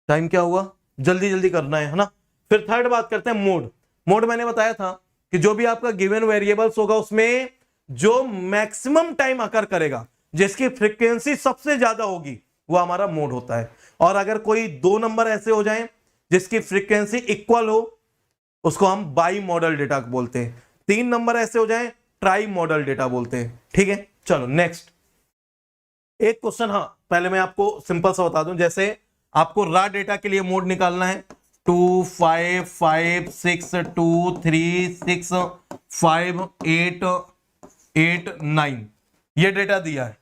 टाइम क्या हुआ, जल्दी जल्दी करना है ना। फिर थर्ड बात करते हैं मोड। मोड मैंने बताया था कि जो भी आपका गिवन वेरिएबल्स होगा उसमें जो मैक्सिमम टाइम अकर करेगा, जिसकी फ्रीक्वेंसी सबसे ज्यादा होगी, वो हमारा मोड होता है। और अगर कोई दो नंबर ऐसे हो जाएं जिसकी फ्रीक्वेंसी इक्वल हो, उसको हम बाई मॉडल डेटा बोलते हैं। तीन नंबर ऐसे हो जाएं, ट्राई मॉडल डेटा बोलते हैं। ठीक है, चलो नेक्स्ट एक क्वेश्चन। हाँ, पहले मैं आपको सिंपल सा बता दूं, जैसे आपको रा डेटा के लिए मोड निकालना है 2 5 5 6 2 3 6 5 8 8 9, ये डेटा दिया है।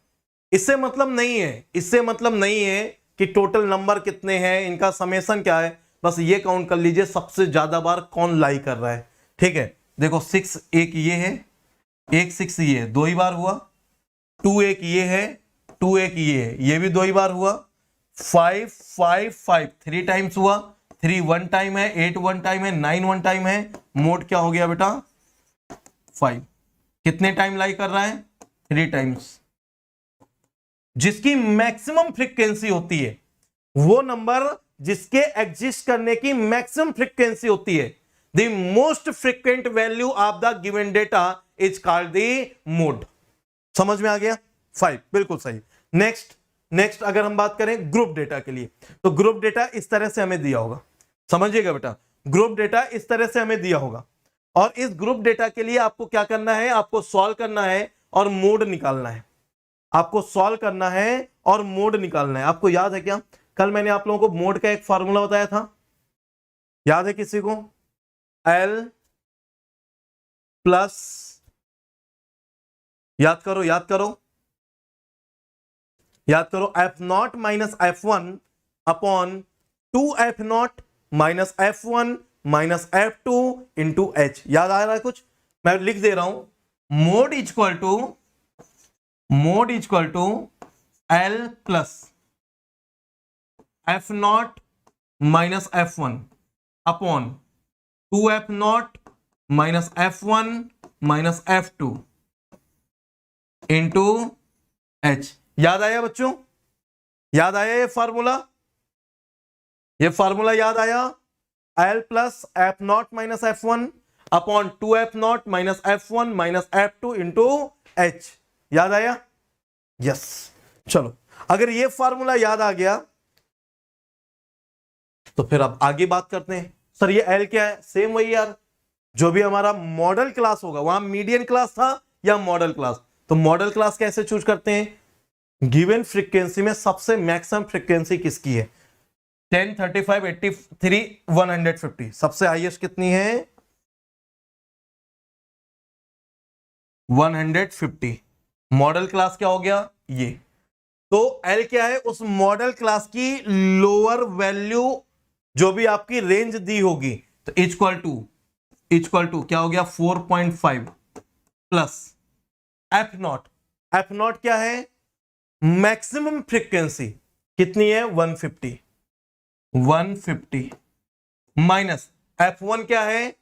इससे मतलब नहीं है, इससे मतलब नहीं है कि टोटल नंबर कितने हैं, इनका समेशन क्या है, बस ये काउंट कर लीजिए सबसे ज्यादा बार कौन लाई कर रहा है। ठीक है, देखो 6 एक ये है, एक 6 ये है, दो ही बार हुआ। 2 एक ये है, 2 एक ये है, ये भी दो ही बार हुआ। 5 5 5 3 टाइम्स हुआ, 3 1 टाइम है, 8 1 टाइम है, 9 1 टाइम है। मोड क्या हो गया बेटा 5। कितने टाइम लाई कर रहा है 3 टाइम्स। जिसकी मैक्सिमम फ्रीक्वेंसी होती है, वो नंबर जिसके एग्जिस्ट करने की मैक्सिमम फ्रीक्वेंसी होती है, the most frequent value of the given data is called the mode. समझ में आ गया 5, बिल्कुल सही। नेक्स्ट अगर हम बात करें ग्रुप डेटा के लिए, तो ग्रुप डेटा इस तरह से हमें दिया होगा, समझिएगा बेटा। ग्रुप डेटा इस तरह से हमें दिया होगा, और इस ग्रुप डेटा के लिए आपको क्या करना है, आपको सॉल्व करना है और मोड निकालना है। आपको सॉल्व करना है और मोड निकालना है। आपको याद है क्या, कल मैंने आप लोगों को मोड का एक फॉर्मूला बताया था, याद है किसी को? L प्लस, याद करो याद करो याद करो, F0 minus F1 upon 2F0 minus F1 minus F2 into H। याद आ रहा है कुछ? मैं लिख दे रहा हूं, mode equal to L plus F0 minus F1 upon 2F0 minus F1 minus F2 into H। याद आया बच्चों? याद आया ये फार्मूला? ये फार्मूला याद आया? L plus F0 minus F1 upon 2F0 minus F1 minus F2 into H। याद आया? यस। चलो, अगर ये फार्मूला याद आ गया तो फिर अब आगे बात करते हैं। सर ये L क्या है? सेम वही यार, जो भी हमारा मॉडल क्लास होगा, वहां मीडियन क्लास था या मॉडल क्लास, तो मॉडल क्लास कैसे चूज करते हैं? गिवन फ्रीक्वेंसी में सबसे मैक्सिमम फ्रीक्वेंसी किसकी है? 10 35 83 150। सबसे हाईएस्ट कितनी है? 150। मॉडल क्लास क्या हो गया? ये। तो L क्या है? उस मॉडल क्लास की लोअर वैल्यू जो भी आपकी रेंज दी होगी, तो इक्वल टू क्या हो गया 4.5 प्लस F0। F0 क्या है? मैक्सिमम फ्रीक्वेंसी कितनी है? 150 माइनस F1 क्या है?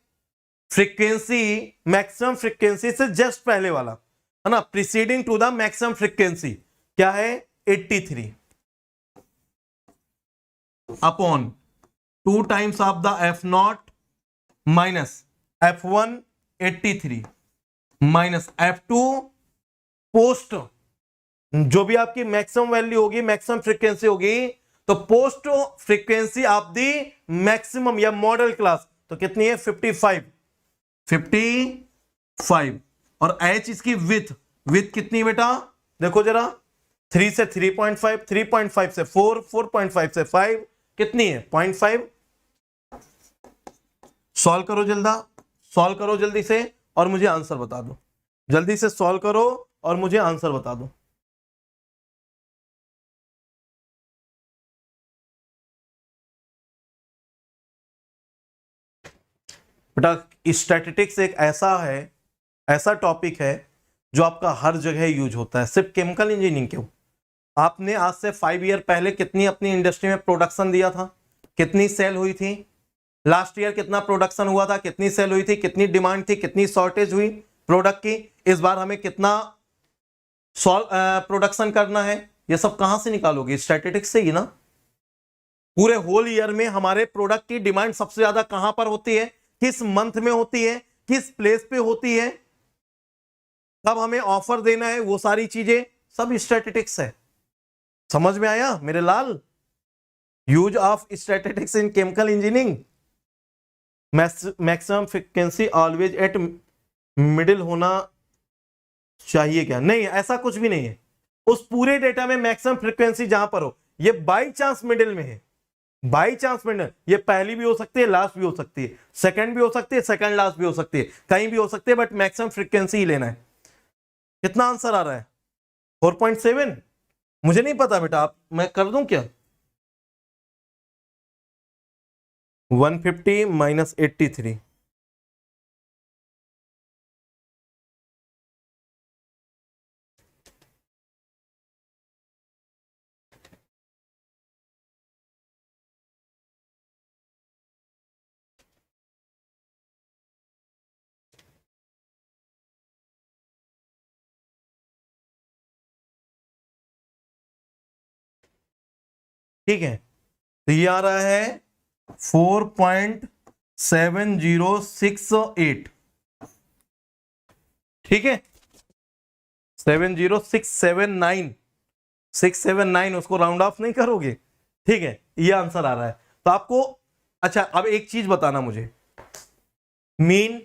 फ्रीक्वेंसी, मैक्सिमम फ्रीक्वेंसी से जस्ट पहले वाला है ना, preceding to the maximum frequency क्या है? 83 upon 2 times of the F0 minus F1 83 minus F2 post, जो भी आपकी मैक्सिमम वैल्यू होगी, मैक्सिमम फ्रीक्वेंसी होगी, तो post frequency of the maximum या मॉडल क्लास, तो कितनी है? 55। और H इसकी विथ कितनी बेटा? देखो जरा, 3 से 3.5, 3.5 से 4, 4.5 से 5, कितनी है? 0.5। सॉल्व करो जल्दी से और मुझे आंसर बता दो। जल्दी से सॉल्व करो और मुझे आंसर बता दो। बेटा स्टैटिस्टिक्स एक ऐसा टॉपिक है जो आपका हर जगह यूज होता है, सिर्फ केमिकल इंजीनियरिंग क्यों। आपने आज से 5 ईयर पहले कितनी अपनी इंडस्ट्री में प्रोडक्शन दिया था? कितनी सेल हुई थी? लास्ट ईयर कितना प्रोडक्शन हुआ था? कितनी सेल हुई थी? कितनी डिमांड थी? कितनी शॉर्टेज हुई प्रोडक्ट की? इस बार हमें कितना प्रोडक्शन करना है, ये सब कहां से निकालोगे? स्टैटिस्टिक्स से ही ना। पूरे होल ईयर में हमारे प्रोडक्ट की डिमांड सबसे ज्यादा कहां पर होती है, किस मंथ में होती है, किस प्लेस पे होती है, कब हमें ऑफर देना है, वो सारी चीजें सब स्टैटिस्टिक्स है। समझ में आया मेरे लाल? Use of statistics in chemical engineering. Maximum frequency always at middle होना चाहिए क्या? नहीं, ऐसा कुछ भी नहीं है। उस पूरे डेटा में मैक्सिमम फ्रीक्वेंसी जहां पर हो, ये बाई चांस मिडिल में है, बाई चांस मिडिल। ये पहली भी हो सकती है, लास्ट भी हो सकती है, सेकंड भी हो सकती है, सेकंड लास्ट भी हो सकती है, कहीं भी हो सकती है, बट मैक्सिमम फ्रीक्वेंसी ही लेना है। कितना आंसर आ रहा है? 4.7। मुझे नहीं पता बेटा, आप मैं कर दूं क्या? 150 माइनस 83। ठीक है, तो ये आ रहा है 4.7068। ठीक है, 70679, 679, उसको राउंड ऑफ नहीं करोगे? ठीक है, ये आंसर आ रहा है। तो आपको, अच्छा अब एक चीज बताना मुझे, मीन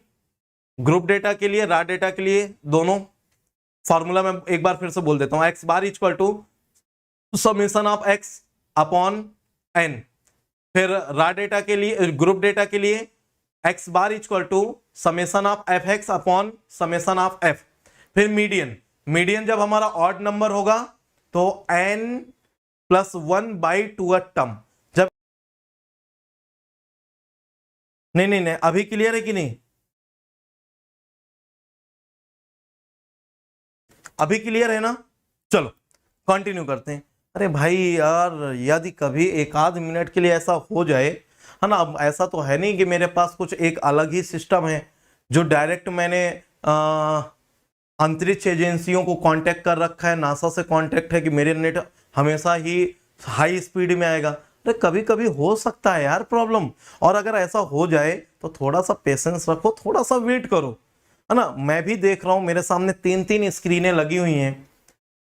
ग्रुप डेटा के लिए, रा डेटा के लिए, दोनों फॉर्मूला मैं एक बार फिर से बोल देता हूं। X bar equal to summation of x upon n. फिर रा डेटा के लिए, ग्रुप डेटा के लिए, x bar equal to summation of f x upon summation of f. फिर मीडियन, मीडियन जब हमारा ऑड नंबर होगा तो n प्लस 1/2 टर्म। जब नहीं नहीं नहीं, अभी क्लियर है कि नहीं? अभी क्लियर है ना? चलो कंटिन्यू करते हैं। अरे भाई यार, यदि कभी एक आध मिनट के लिए ऐसा हो जाए, है ना, अब ऐसा तो है नहीं कि मेरे पास कुछ एक अलग ही सिस्टम है जो डायरेक्ट मैंने अंतरिक्ष एजेंसियों को कांटेक्ट कर रखा है, नासा से कांटेक्ट है कि मेरे नेट हमेशा ही हाई स्पीड में आएगा। अरे कभी कभी हो सकता है यार प्रॉब्लम, और अगर ऐसा हो जाए तो थोड़ा सा पेशेंस रखो, थोड़ा सा वेट करो, है ना। मैं भी देख रहा हूं, मेरे सामने 3 स्क्रीनें लगी हुई हैं,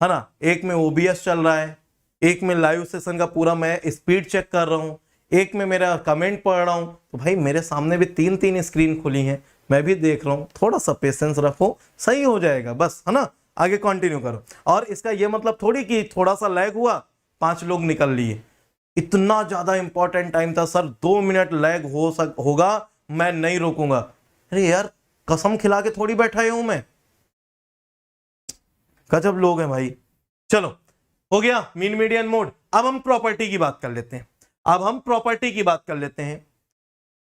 है ना। एक में OBS चल रहा है, एक में लाइव सेशन का पूरा मैं स्पीड चेक कर रहा हूँ, एक में मेरा कमेंट पढ़ रहा हूँ। तो भाई मेरे सामने भी 3 स्क्रीन खुली हैं, मैं भी देख रहा हूँ। थोड़ा सा पेशेंस रखो, सही हो जाएगा बस, है ना। आगे कंटिन्यू करो। और इसका ये मतलब थोड़ी कि थोड़ा सा लैग हुआ 5 लोग निकल लिए, इतना ज्यादा इंपॉर्टेंट टाइम था सर, 2 मिनट लैग होगा, मैं नहीं रोकूंगा। अरे यार कसम खिला के थोड़ी बैठा हूं मैं, गजब लोग हैं भाई। चलो हो गया मीन मीडियन मोड। अब हम प्रॉपर्टी की बात कर लेते हैं, अब हम प्रॉपर्टी की बात कर लेते हैं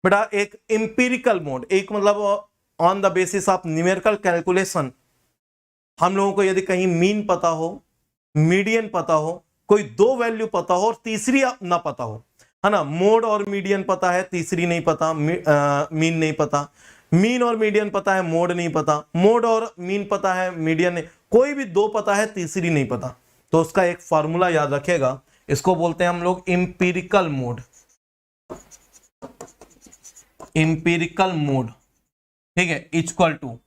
बेटा। एक इंपीरिकल मोड, एक मतलब on the basis of numerical calculation, हम लोगों को यदि कहीं मीन पता हो, मीडियन पता हो, कोई 2 वैल्यू पता हो और तीसरी ना पता हो, है ना। मोड और मीडियन पता है, तीसरी नहीं पता, मीन नहीं पता। मीन और मीडियन पता है, मोड नहीं पता। मोड और मीन पता है, मीडियन नहीं, कोई भी 2 पता है, तीसरी नहीं पता। तो उसका एक फॉर्मूला याद रखेगा, इसको बोलते हैं हम लोग इंपीरिकल मोड। इंपीरिकल मोड, ठीक है, equal to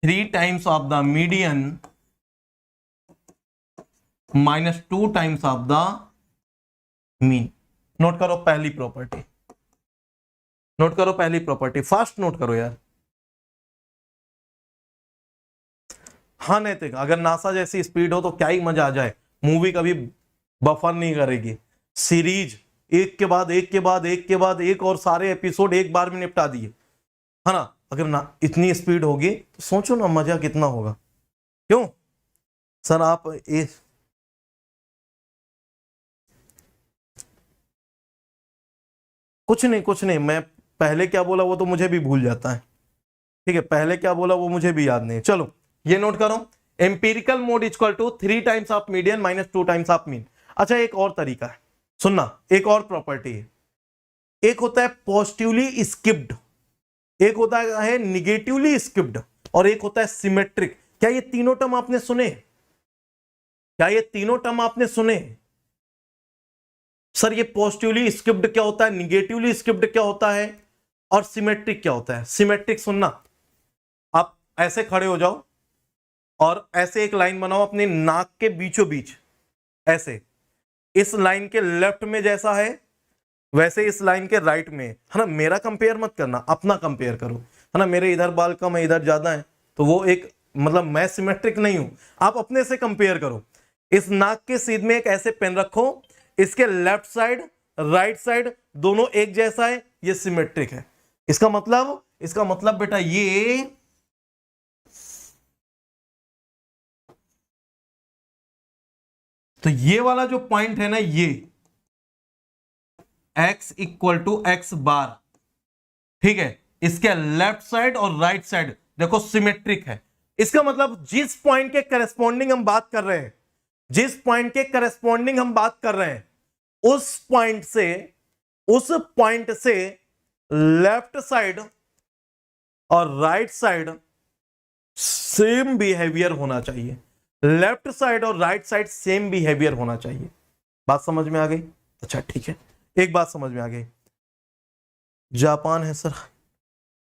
3 times of the median minus 2 times of the mean. Note करो पहली प्रॉपर्टी, नोट करो पहली प्रॉपर्टी, फास्ट नोट करो यार। हाँ नैतिक, अगर नासा जैसी स्पीड हो तो क्या ही मजा आ जाए, मूवी कभी बफर नहीं करेगी, सीरीज एक के बाद एक के बाद एक के बाद एक, और सारे एपिसोड एक बार में निपटा दिए, है ना। अगर ना इतनी स्पीड होगी तो सोचो ना मजा कितना होगा। क्यों सर आप कुछ नहीं कुछ नहीं, मैं पहले क्या बोला वो तो मुझे भी भूल जाता है, ठीक है, पहले क्या बोला वो मुझे भी याद नहीं। चलो ये नोट करो, empirical mode equal to 3 times of median minus 2 times of mean. अच्छा एक और तरीका है, सुनना, एक और प्रॉपर्टी है, एक होता है पॉजिटिवली स्किप्ड, एक होता है निगेटिवली स्किप्ड, और एक होता है सिमेट्रिक। क्या ये तीनों टर्म आपने सुने? क्या ये तीनों टर्म आपने सुने? सर ये पॉजिटिवली स्किप्ड क्या होता है, निगेटिवली स्किप्ड क्या होता है, और सिमेट्रिक क्या होता है? सिमेट्रिक सुनना, आप ऐसे खड़े हो जाओ और ऐसे एक लाइन बनाओ अपने नाक के बीचों बीच, ऐसे इस लाइन के लेफ्ट में जैसा है वैसे इस लाइन के राइट में, है ना। मेरा कंपेयर मत करना, अपना कंपेयर करो, है ना। मेरे इधर बाल कम है, इधर ज्यादा है, तो वो एक मतलब मैं सिमेट्रिक नहीं हूं, आप अपने से कंपेयर करो। इस नाक के सीध में एक ऐसे पेन रखो, इसके लेफ्ट साइड राइट साइड दोनों एक जैसा है, ये सिमेट्रिक है। इसका मतलब बेटा ये तो ये वाला जो पॉइंट है ना, ये x इक्वल टू एक्स बार, ठीक है, इसके लेफ्ट साइड और राइट साइड देखो सिमेट्रिक है। इसका मतलब जिस पॉइंट के करस्पॉन्डिंग हम बात कर रहे हैं, जिस पॉइंट के करस्पॉन्डिंग हम बात कर रहे हैं, उस पॉइंट से लेफ्ट साइड और राइट साइड सेम बिहेवियर होना चाहिए। लेफ्ट साइड और राइट साइड सेम बिहेवियर होना चाहिए। बात समझ में आ गई? अच्छा ठीक है, एक बात समझ में आ गई। जापान है सर,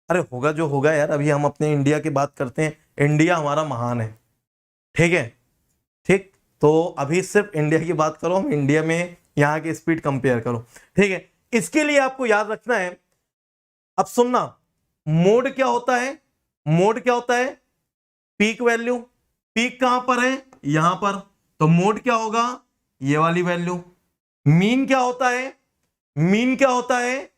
अरे होगा जो होगा यार, अभी हम अपने इंडिया की बात करते हैं, इंडिया हमारा महान है, ठीक है, ठीक। तो अभी सिर्फ इंडिया की बात करो, हम इंडिया में यहाँ की स्पीड कंपेयर करो, ठीक है। इसके लिए आपको याद रखना है, अब सुनना, मोड क्या होता है? मोड क्या होता है? Peak value. पीक कहां पर है? यहां पर, तो मोड क्या होगा? ये वाली वैल्यू। मीन क्या होता है? मीन क्या होता है?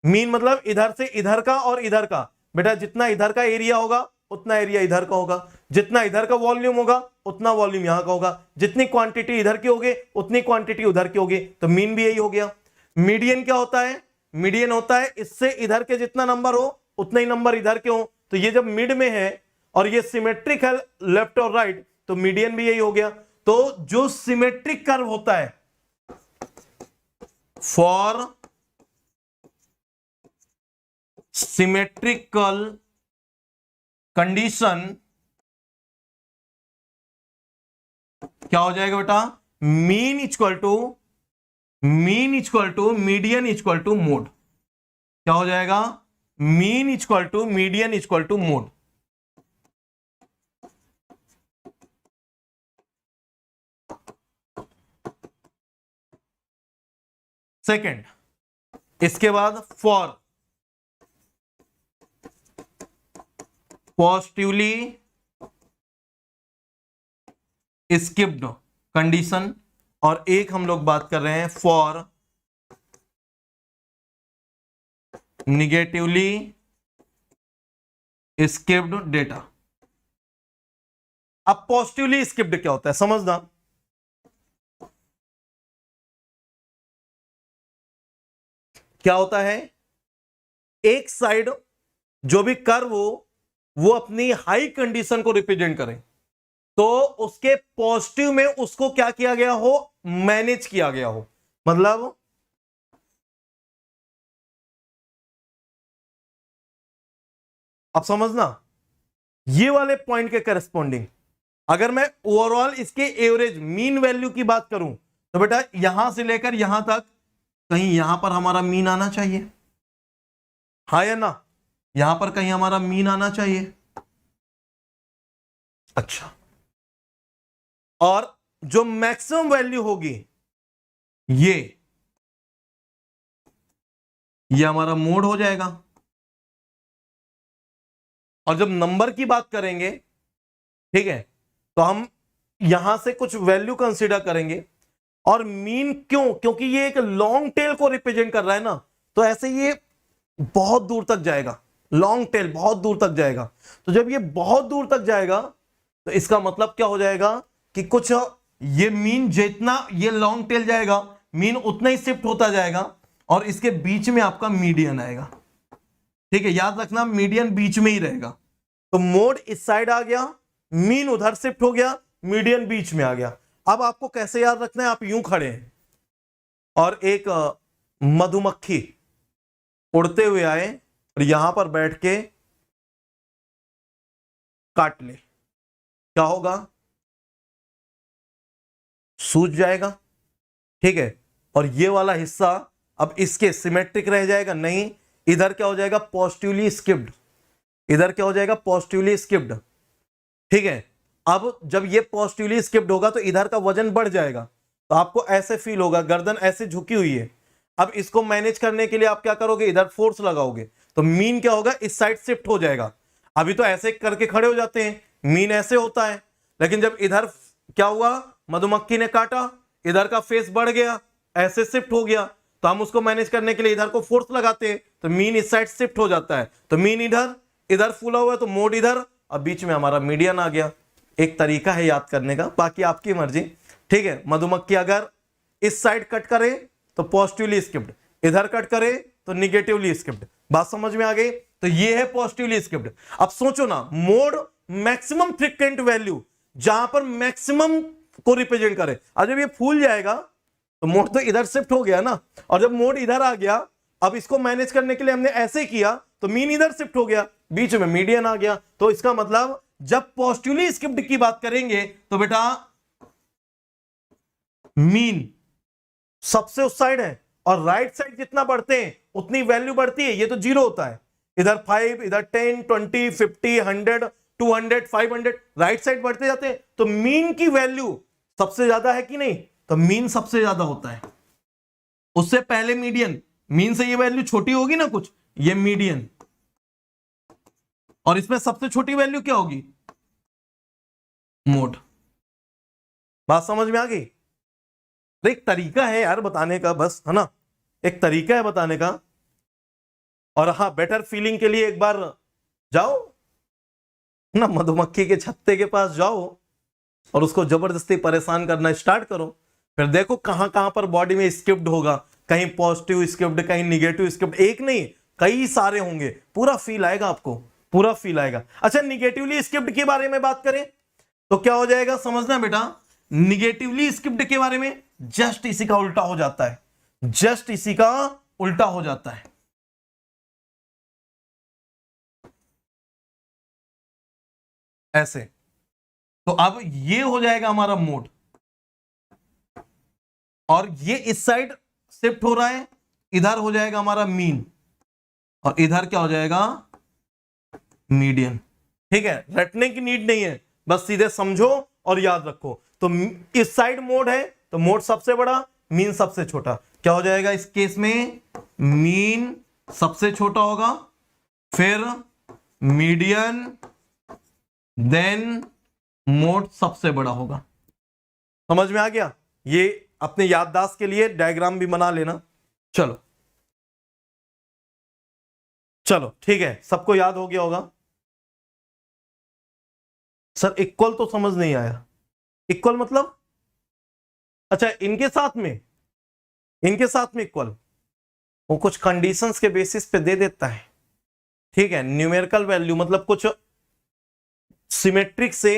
मीन मतलब इधर से इधर का और इधर का। बेटा जितना इधर का एरिया होगा उतना एरिया इधर का होगा, जितना इधर का वॉल्यूम होगा उतना वॉल्यूम यहां का होगा, जितनी क्वांटिटी इधर की होगी उतनी क्वांटिटी उधर की होगी, तो मीन भी यही हो गया। मीडियन क्या होता है? मीडियन होता है इससे इधर के जितना नंबर हो उतना ही नंबर इधर के हो, तो ये जब मिड में है और ये सिमेट्रिक है लेफ्ट और राइट, तो मीडियन भी यही हो गया। तो जो सिमेट्रिक कर्व होता है, फॉर सिमेट्रिकल कंडीशन क्या हो जाएगा बेटा? Mean equal to median equal to mode. क्या हो जाएगा? Mean equal to median equal to mode. Second, इसके बाद फॉर पॉजिटिवली स्किप्ड कंडीशन, और एक हम लोग बात कर रहे हैं फॉर निगेटिवली स्किप्ड डेटा। अब पॉजिटिवली स्किप्ड क्या होता है समझना। क्या होता है? एक साइड जो भी कर्व हो वो अपनी हाई कंडीशन को रिप्रेजेंट करे, तो उसके पॉजिटिव में उसको क्या किया गया हो? मैनेज किया गया हो। मतलब अब समझना, ये वाले पॉइंट के करस्पॉन्डिंग अगर मैं ओवरऑल इसके एवरेज मीन वैल्यू की बात करूं, तो बेटा यहां से लेकर यहां तक कहीं यहां पर हमारा मीन आना चाहिए, हाँ या ना? यहां पर कहीं हमारा मीन आना चाहिए। अच्छा, और जो मैक्सिमम वैल्यू होगी ये हमारा मोड हो जाएगा। और जब नंबर की बात करेंगे, ठीक है, तो हम यहां से कुछ वैल्यू कंसीडर करेंगे। और मीन क्यों? क्योंकि ये एक लॉन्ग टेल को रिप्रेजेंट कर रहा है ना, तो ऐसे ये बहुत दूर तक जाएगा, लॉन्ग टेल बहुत दूर तक जाएगा। तो जब ये बहुत दूर तक जाएगा तो इसका मतलब क्या हो जाएगा कि कुछ ये मीन जितना ये लॉन्ग टेल जाएगा, मीन उतना ही शिफ्ट होता जाएगा, और इसके बीच में आपका मीडियन आएगा। ठीक है, याद रखना मीडियन बीच में ही रहेगा। तो मोड इस साइड आ गया, मीन उधर शिफ्ट हो गया, मीडियन बीच में आ गया। अब आपको कैसे याद रखना है? आप यूं खड़े हैं और एक मधुमक्खी उड़ते हुए आए और यहां पर बैठ के काट ले, क्या होगा? सूज जाएगा, ठीक है। और ये वाला हिस्सा अब इसके सिमेट्रिक रह जाएगा, नहीं, इधर क्या हो जाएगा, पॉजिटिवली स्किप्ड, इधर क्या हो जाएगा, पॉजिटिवली स्किप्ड, ठीक है। अब जब ये पॉजिटिवली स्किप्ड होगा तो इधर का वजन बढ़ जाएगा, तो आपको ऐसे फील होगा, गर्दन ऐसे झुकी हुई है। अब इसको मैनेज करने के लिए आप क्या करोगे, इधर फोर्स लगाओगे, तो मीन क्या होगा, इस साइड शिफ्ट हो जाएगा। अभी तो ऐसे करके खड़े हो जाते हैं, मीन ऐसे होता है, लेकिन जब इधर क्या हुआ, मधुमक्खी ने काटा, इधर का फेस बढ़ गया, ऐसे शिफ्ट हो गया, तो हम उसको मैनेज करने के लिए इधर को फोर्स लगाते हैं, तो मीन इस साइड शिफ्ट हो जाता है। तो मीन इधर, इधर फूला हुआ है तो मोड इधर, अब बीच में हमारा मीडियन आ गया। एक तरीका है याद करने का, बाकी आपकी मर्जी, ठीक है। मधुमक्खी अगर इस साइड कट करे तो पॉजिटिवली स्किप्ड, इधर कट करे तो निगेटिवली स्किप्ड। बात समझ में आ गई? तो ये है पॉजिटिवली स्किप्ड। अब सोचो ना, मोड मैक्सिमम फ्रीक्वेंट वैल्यू जहां पर मैक्सिमम को रिप्रेजेंट करे। अब जब ये फूल जाएगा तो मोड तो इधर शिफ्ट हो गया ना, और जब मोड इधर आ गया, अब इसको मैनेज करने के लिए हमने ऐसे किया तो मीन इधर शिफ्ट हो गया, बीच में मीडियन आ गया। तो इसका मतलब जब पॉजिटिवली स्किप्ड की बात करेंगे तो बेटा मीन सबसे उस साइड है, और राइट साइड जितना बढ़ते हैं उतनी वैल्यू बढ़ती है। ये तो जीरो होता है, इधर 5, इधर 10, 20, 50, 100, 200, 500, राइट साइड बढ़ते जाते हैं। तो मीन की वैल्यू सबसे ज्यादा है कि नहीं, तो मीन सबसे ज्यादा होता है, उससे पहले मीडियन। मीन से ये वैल्यू छोटी होगी ना कुछ, ये मीडियन, और इसमें सबसे छोटी वैल्यू क्या होगी, मोड। बात समझ में आ गई? एक तरीका है यार बताने का, बस, है ना, एक तरीका है बताने का। और हाँ, बेटर फीलिंग के लिए एक बार जाओ ना, मधुमक्खी के छत्ते के पास जाओ और उसको जबरदस्ती परेशान करना स्टार्ट करो, फिर देखो कहां कहां पर बॉडी में स्किप्ड होगा, कहीं पॉजिटिव स्किप्ड, कहीं निगेटिव स्किप्ड, एक नहीं कई सारे होंगे, पूरा फील आएगा आपको, पूरा फील आएगा। अच्छा, निगेटिवली स्किप्ड के बारे में बात करें तो क्या हो जाएगा, समझना बेटा, निगेटिवली स्किप्ड के बारे में जस्ट इसी का उल्टा हो जाता है, जस्ट इसी का उल्टा हो जाता है। ऐसे, तो अब ये हो जाएगा हमारा मोड, और ये इस साइड शिफ्ट हो रहा है, इधर हो जाएगा हमारा मीन, और इधर क्या हो जाएगा, मीडियन। ठीक है, रटने की नीड नहीं है, बस सीधे समझो और याद रखो। तो इस साइड मोड है तो मोड सबसे बड़ा, मीन सबसे छोटा। क्या हो जाएगा इस केस में, मीन सबसे छोटा होगा, फिर मीडियन, देन मोड सबसे बड़ा होगा। समझ में आ गया? ये अपने याददाश्त के लिए डायग्राम भी बना लेना। चलो चलो ठीक है, सबको याद हो गया होगा। सर इक्वल तो समझ नहीं आया, इक्वल मतलब, अच्छा इनके साथ में, इनके साथ में इक्वल, वो कुछ कंडीशंस के बेसिस पे दे देता है। ठीक है, न्यूमेरिकल वैल्यू मतलब कुछ सिमेट्रिक से,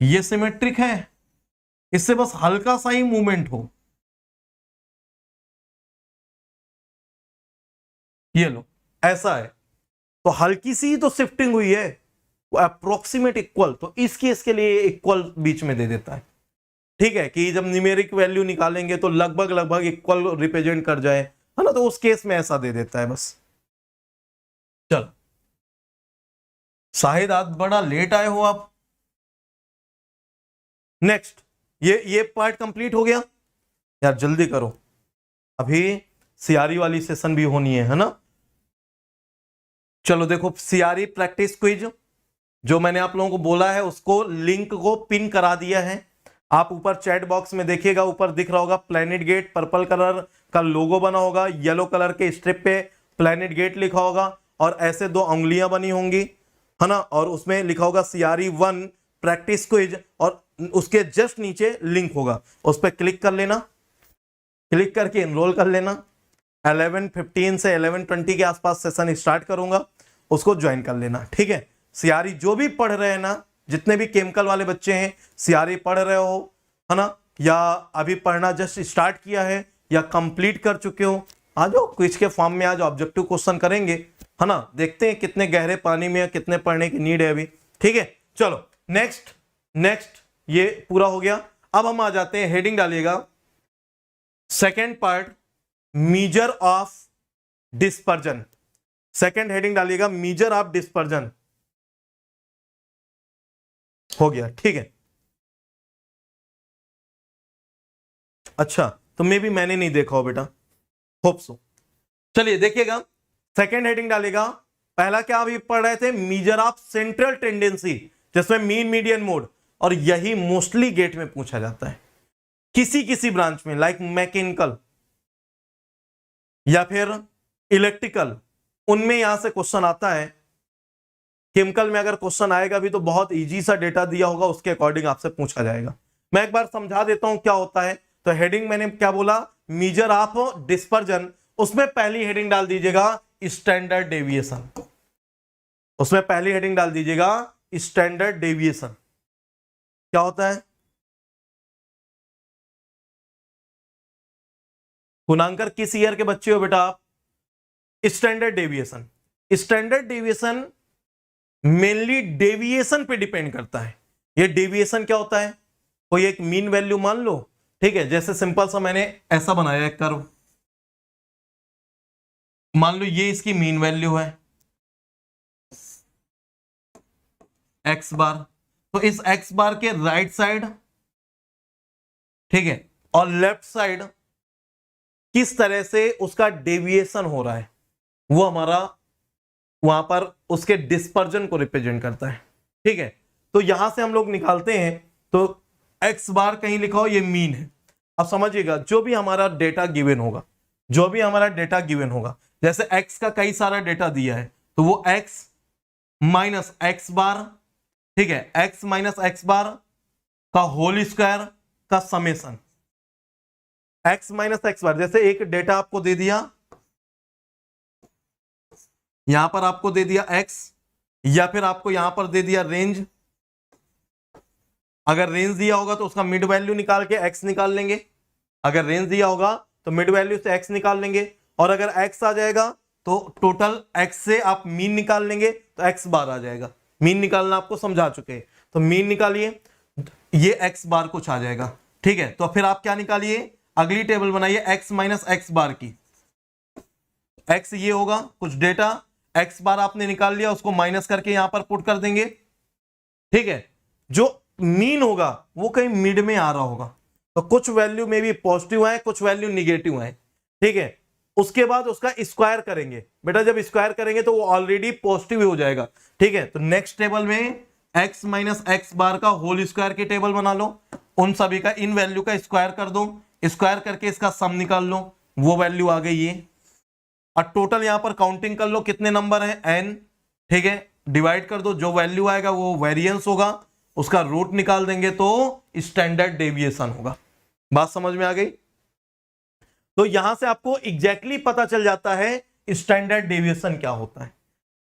ये सिमेट्रिक है, इससे बस हल्का सा ही मूवमेंट हो, ये लो ऐसा है, तो हल्की सी तो शिफ्टिंग हुई है, अप्रोक्सीमेट इक्वल, तो इस केस के लिए इक्वल बीच में दे देता है। ठीक है, कि जब न्यूमेरिक वैल्यू निकालेंगे तो लगभग लगभग इक्वल रिप्रेजेंट कर जाए, है ना, तो उस केस में ऐसा दे देता है बस। चलो शाहिद आज बड़ा लेट आए हो आप। नेक्स्ट, ये पार्ट कंप्लीट हो गया यार, जल्दी करो, अभी सीआरई वाली सेशन भी होनी है ना। चलो देखो, सीआरई प्रैक्टिस क्विज जो मैंने आप लोगों को बोला है, उसको लिंक को पिन करा दिया है। आप ऊपर चैट बॉक्स में देखिएगा, ऊपर दिख रहा होगा प्लैनेट गेट, पर्पल कलर का लोगो बना होगा, येलो कलर के स्ट्रिप पे प्लैनेट गेट लिखा होगा, और ऐसे 2 उंगलियां बनी होंगी, है ना, और उसमें लिखा होगा सीआरई 1 प्रैक्टिस क्विज, और उसके जस्ट नीचे लिंक होगा, उस पर क्लिक कर लेना, क्लिक करके एनरोल कर लेना। 11:15 से 11:20 के आसपास सेशन स्टार्ट करूंगा, उसको ज्वाइन कर लेना। ठीक है, सीआरई जो भी पढ़ रहे हैं ना, जितने भी केमिकल वाले बच्चे हैं, सीआरई पढ़ रहे हो, है ना, या अभी पढ़ना जस्ट स्टार्ट किया है, या कंप्लीट कर चुके हो, आ जाओ क्विज के फॉर्म में, आज ऑब्जेक्टिव क्वेश्चन करेंगे, है ना, देखते हैं कितने गहरे पानी में, कितने पढ़ने की नीड है अभी। ठीक है, चलो नेक्स्ट, ये पूरा हो गया। अब हम आ जाते हैं, हेडिंग डालिएगा second part, measure of dispersion. Second heading डालिएगा मीजर ऑफ डिस्पर्जन। हो गया, ठीक है। अच्छा, तो मे भी मैंने नहीं देखा हो बेटा, होप सो। चलिए देखिएगा, सेकेंड हेडिंग डालेगा। पहला क्या अभी पढ़ रहे थे, मीजर ऑफ सेंट्रल टेंडेंसी, जिसमें मीन मीडियन मोड, और यही मोस्टली गेट में पूछा जाता है किसी किसी ब्रांच में, लाइक मैकेनिकल या फिर इलेक्ट्रिकल, उनमें यहां से क्वेश्चन आता है। केमिकल में अगर क्वेश्चन आएगा भी तो बहुत इजी सा डेटा दिया होगा, उसके अकॉर्डिंग आपसे पूछा जाएगा। मैं एक बार समझा देता हूं क्या होता है। तो हेडिंग मैंने क्या बोला, मीजर ऑफ डिस्पर्जन, उसमें पहली हेडिंग डाल दीजिएगा स्टैंडर्ड डेविएशन। उसमें पहली हेडिंग डाल दीजिएगा स्टैंडर्ड डेविएशन। क्या होता है, गुणांकर किस ईयर के बच्चे हो बेटा आप? Standard deviation. Standard deviation mainly deviation पे डिपेंड करता है। ये डेविएशन क्या होता है, कोई एक मीन वैल्यू मान लो, ठीक है। जैसे सिंपल सा मैंने ऐसा बनाया एक कर्व, मान लो ये इसकी मीन वैल्यू है एक्स बार। तो इस एक्स बार के राइट साइड, ठीक है, और लेफ्ट साइड किस तरह से उसका डेविएशन हो रहा है, वो हमारा वहां पर उसके डिस्पर्जन को रिप्रेजेंट करता है, ठीक है। तो यहां से हम लोग निकालते हैं, तो एक्स बार कहीं लिखा हो, ये मीन है। अब समझिएगा, जो भी हमारा डेटा गिवन होगा, जो भी हमारा डेटा गिवन होगा, जैसे एक्स का कई सारा डेटा दिया है, तो वो एक्स माइनस एक्स बार, ठीक है, एक्स माइनस एक्स बार का होल स्क्वायर का समेशन, एक्स माइनस एक्स बार। जैसे एक डेटा आपको दे दिया, यहां पर आपको दे दिया एक्स, या फिर आपको यहां पर दे दिया रेंज। अगर रेंज दिया होगा तो उसका मिड वैल्यू निकाल के एक्स निकाल लेंगे। अगर रेंज दिया होगा तो मिड वैल्यू से एक्स निकाल लेंगे, और अगर एक्स आ जाएगा तो टोटल एक्स से आप मीन निकाल लेंगे, तो एक्स बार आ जाएगा। मीन निकालना आपको समझा चुके हैं, तो मीन निकालिए, ये एक्स बार कुछ आ जाएगा, ठीक है। तो फिर आप क्या निकालिए, अगली टेबल बनाइए एक्स माइनस एक्स बार की। एक्स ये होगा कुछ डेटा, एक्स बार आपने निकाल लिया, उसको माइनस करके यहां पर पुट कर देंगे, ठीक है। जो मीन होगा वो कहीं मिड में आ रहा होगा, तो कुछ वैल्यू में भी पॉजिटिव है, कुछ वैल्यू निगेटिव है, ठीक है। उसके बाद उसका स्क्वायर करेंगे बेटा, जब स्क्वायर करेंगे तो वो ऑलरेडी पॉजिटिव हो जाएगा, ठीक है। तो नेक्स्ट टेबल में एक्स माइनस एक्स बार का होल स्क्वायर की टेबल बना लो, उन सभी का इन वैल्यू का स्क्वायर कर दो, स्क्वायर करके इसका सम निकाल लो, वो वैल्यू आ गई ये। और टोटल यहां पर काउंटिंग कर लो कितने नंबर है, n, ठीक है। डिवाइड कर दो, जो वैल्यू आएगा वो वेरिएंस होगा, उसका रूट निकाल देंगे तो स्टैंडर्ड डेविएशन होगा। बात समझ में आ गई? तो यहां से आपको एग्जैक्टली पता चल जाता है स्टैंडर्ड डेविएशन क्या होता है।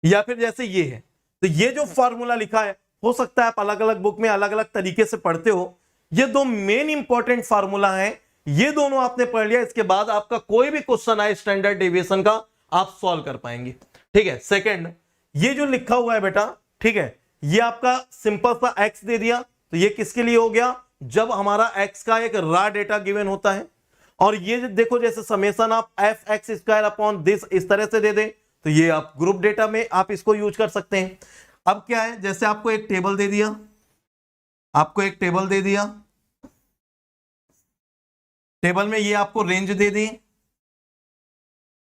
या फिर जैसे ये है, तो ये जो फॉर्मूला लिखा है, हो सकता है आप अलग अलग बुक में अलग अलग तरीके से पढ़ते हो। ये दो मेन इंपॉर्टेंट फार्मूला है, ये दोनों आपने पढ़ लिया, इसके बाद आपका कोई भी क्वेश्चन आए स्टैंडर्ड डेविएशन का, आप सॉल्व कर पाएंगे, ठीक है। सेकंड, ये जो लिखा हुआ है बेटा, ठीक है, ये आपका सिंपल सा एक्स दे दिया, तो ये किसके लिए हो गया, जब हमारा एक्स का एक रा डेटा गिवन होता है। और ये देखो, जैसे समेशन आप F x square upon this इस तरह से दे दे, तो ये आप ग्रुप डेटा में आप इसको यूज कर सकते हैं। अब क्या है, जैसे आपको एक टेबल दे दिया, आपको एक टेबल दे दिया, टेबल में ये आपको रेंज दे दी,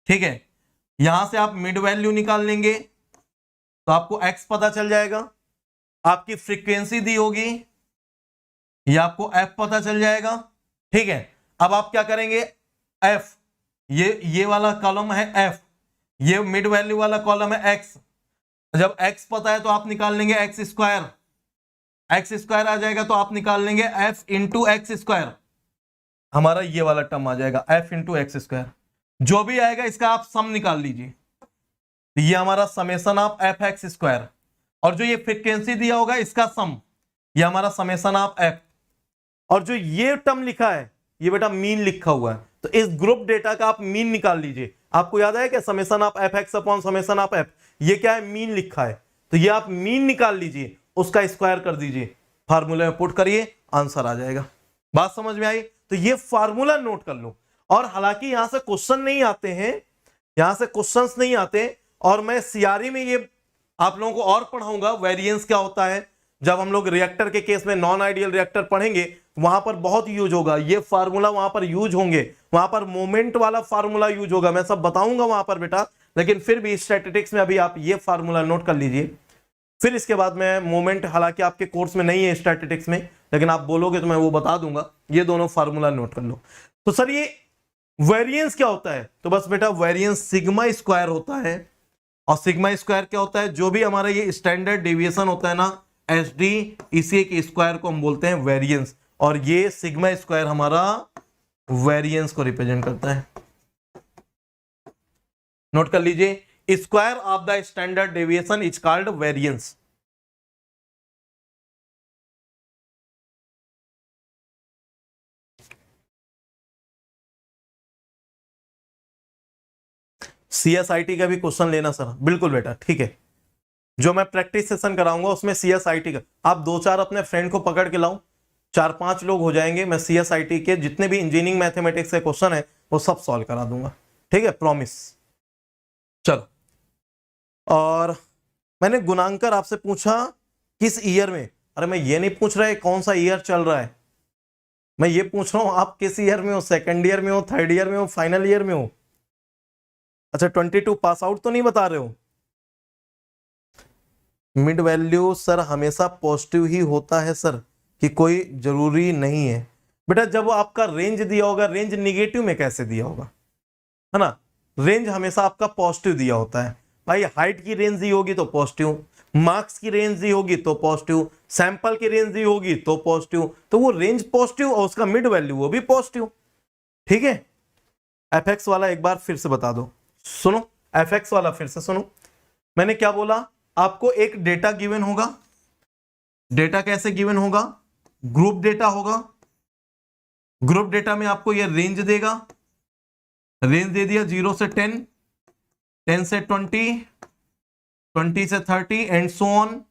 ठीक है। यहां से आप मिड वैल्यू निकाल लेंगे तो आपको एक्स पता चल जाएगा, आपकी फ्रीक्वेंसी दी होगी, ये आपको एफ पता चल जाएगा, ठीक है। अब आप क्या करेंगे, एफ, ये वाला कॉलम है एफ, ये मिड वैल्यू वाला कॉलम है एक्स। जब एक्स पता है तो आप निकाल लेंगे एक्स स्क्वायर, एक्स स्क्वायर आ जाएगा तो आप निकाल लेंगे एफ इंटू एक्स स्क्वायर, हमारा ये वाला टर्म आ जाएगा एफ इंटू एक्स स्क्वायर। जो भी आएगा इसका आप सम निकाल लीजिए, ये हमारा summation of f x square, और जो ये फ्रीक्वेंसी दिया होगा इसका सम, ये हमारा समेशन ऑफ एफ। और जो ये टर्म लिखा है, ये बेटा मीन लिखा हुआ है, तो इस ग्रुप डेटा का आप मीन निकाल लीजिए। आपको याद है क्या, summation of f x upon summation of F, ये क्या है, मीन लिखा है, तो ये आप मीन निकाल लीजिए, उसका स्क्वायर कर दीजिए, फार्मूले में पुट करिए, आंसर आ जाएगा। बात समझ में आई? तो ये फार्मूला नोट कर लो। और हालांकि यहां से क्वेश्चन नहीं आते हैं, यहां से क्वेश्चंस नहीं आते, और मैं सीआरई में ये आप लोगों को और पढ़ाऊंगा वेरिएंस क्या होता है। जब हम लोग रिएक्टर के केस में नॉन आइडियल रिएक्टर पढ़ेंगे वहां पर बहुत यूज होगा, ये फार्मूला वहां पर यूज होंगे, वहां पर मोमेंट वाला फार्मूला यूज होगा, मैं सब बताऊंगा वहां पर बेटा। लेकिन फिर भी स्टैटिस्टिक्स में अभी आप ये फार्मूला नोट कर लीजिए, फिर इसके बाद में मोमेंट, हालांकि आपके कोर्स में नहीं है स्टैटिस्टिक्स में, लेकिन आप बोलोगे तो मैं वो बता दूंगा। ये दोनों फार्मूला नोट कर लो। तो सर ये वेरिएंस क्या होता है? तो बस बेटा वेरिएंस सिग्मा स्क्वायर होता है। और सिग्मा स्क्वायर क्या होता है? जो भी हमारा ये स्टैंडर्ड डेविएशन होता है ना एस डी, इसी के स्क्वायर को हम बोलते हैं वेरिएंस। और ये सिग्मा स्क्वायर हमारा वेरिएंस को रिप्रेजेंट करता है। नोट कर लीजिए, square of the standard deviation is called variance. CSIT का भी क्वेश्चन लेना सर, बिल्कुल बेटा, ठीक है। जो मैं प्रैक्टिस सेशन कराऊंगा उसमें सीएसआईटी का आप 2-4 अपने फ्रेंड को पकड़ के लाओ, 4-5 लोग हो जाएंगे। मैं सीएसआईटी के जितने भी इंजीनियरिंग मैथमेटिक्स के क्वेश्चन है वो सब सॉल्व करा दूंगा, ठीक है, प्रॉमिस। चलो, और मैंने गुणांकर आपसे पूछा किस ईयर में। अरे मैं ये नहीं पूछ रहा है कौन सा ईयर चल रहा है, मैं ये पूछ रहा हूं आप किस ईयर में हो, सेकेंड ईयर में हो, थर्ड ईयर में हो, फाइनल ईयर में हो। अच्छा 22 पास आउट तो नहीं बता रहे हो? मिड वैल्यू सर हमेशा पॉजिटिव ही होता है सर, कि कोई जरूरी नहीं है बेटा। जब आपका रेंज दिया होगा, रेंज निगेटिव में कैसे दिया होगा, है ना? रेंज हमेशा आपका पॉजिटिव दिया होता है भाई। हाइट की रेंज दी होगी तो पॉजिटिव, मार्क्स की रेंज दी होगी तो पॉजिटिव, सैंपल की रेंज दी होगी तो पॉजिटिव। तो वो रेंज पॉजिटिव और उसका मिड वैल्यू वो भी पॉजिटिव, ठीक है। एफएक्स वाला एक बार फिर से बता दो, सुनो एफएक्स वाला फिर से सुनो। मैंने क्या बोला? आपको एक डेटा गिवन होगा। डेटा कैसे गिवन होगा? ग्रुप डेटा होगा। ग्रुप डेटा में आपको ये रेंज देगा, रेंज दे दिया 0 से 10, 10 से 20, 20 से 30 एंड सो ऑन।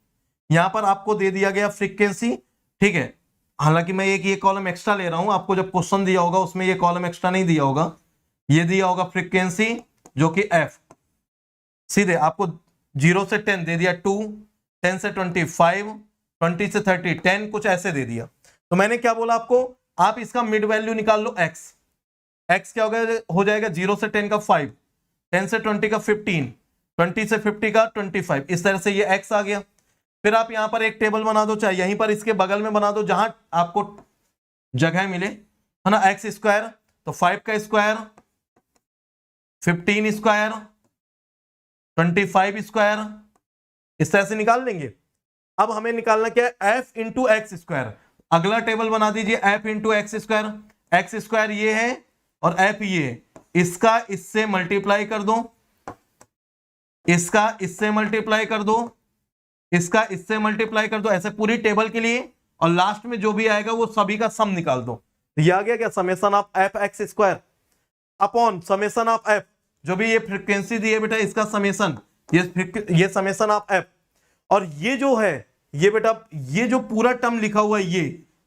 यहां पर आपको दे दिया गया फ्रीक्वेंसी, ठीक है। हालांकि मैं एक ये कॉलम एक्स्ट्रा ले रहा हूं, आपको जब क्वेश्चन दिया होगा उसमें ये कॉलम एक्स्ट्रा नहीं दिया होगा, ये दिया होगा फ्रीक्वेंसी जो कि एफ। सीधे आपको 0 से 10 दे दिया 2, 10 से 25, 20 से 30 10, कुछ ऐसे दे दिया। तो मैंने क्या बोला आपको, आप इसका मिड वैल्यू निकाल लो x। x क्या हो जाएगा 0 से 10 का 5, 10 से 20 का 15, 20 से 50 का 25। इस तरह से ये x आ गया। फिर आप यहां पर एक टेबल बना दो, चाहे यहीं पर इसके बगल में बना दो जहां आपको जगह मिले, है ना। x स्क्वायर तो 5 का स्क्वायर, 15 स्क्वायर, 25 स्क्वायर, इस तरह से निकाल लेंगे। अब हमें निकालना क्या है? f into x square. अगला टेबल बना दीजिए f into x square. X square ये है और f ये है, इसका इससे मल्टीप्लाई कर दो, इसका इससे मल्टीप्लाई कर दो, इसका इससे मल्टीप्लाई कर दो, ऐसे पूरी टेबल के लिए। और लास्ट में जो भी आएगा वो सभी का सम निकाल दो। ये आ गया क्या? Summation of f x square upon summation of F, जो भी ये फ्रीक्वेंसी दी है बेटा इसका समेशन, ये समेशन ऑफ एफ। और ये जो है ये बेटा, ये जो पूरा टर्म लिखा हुआ है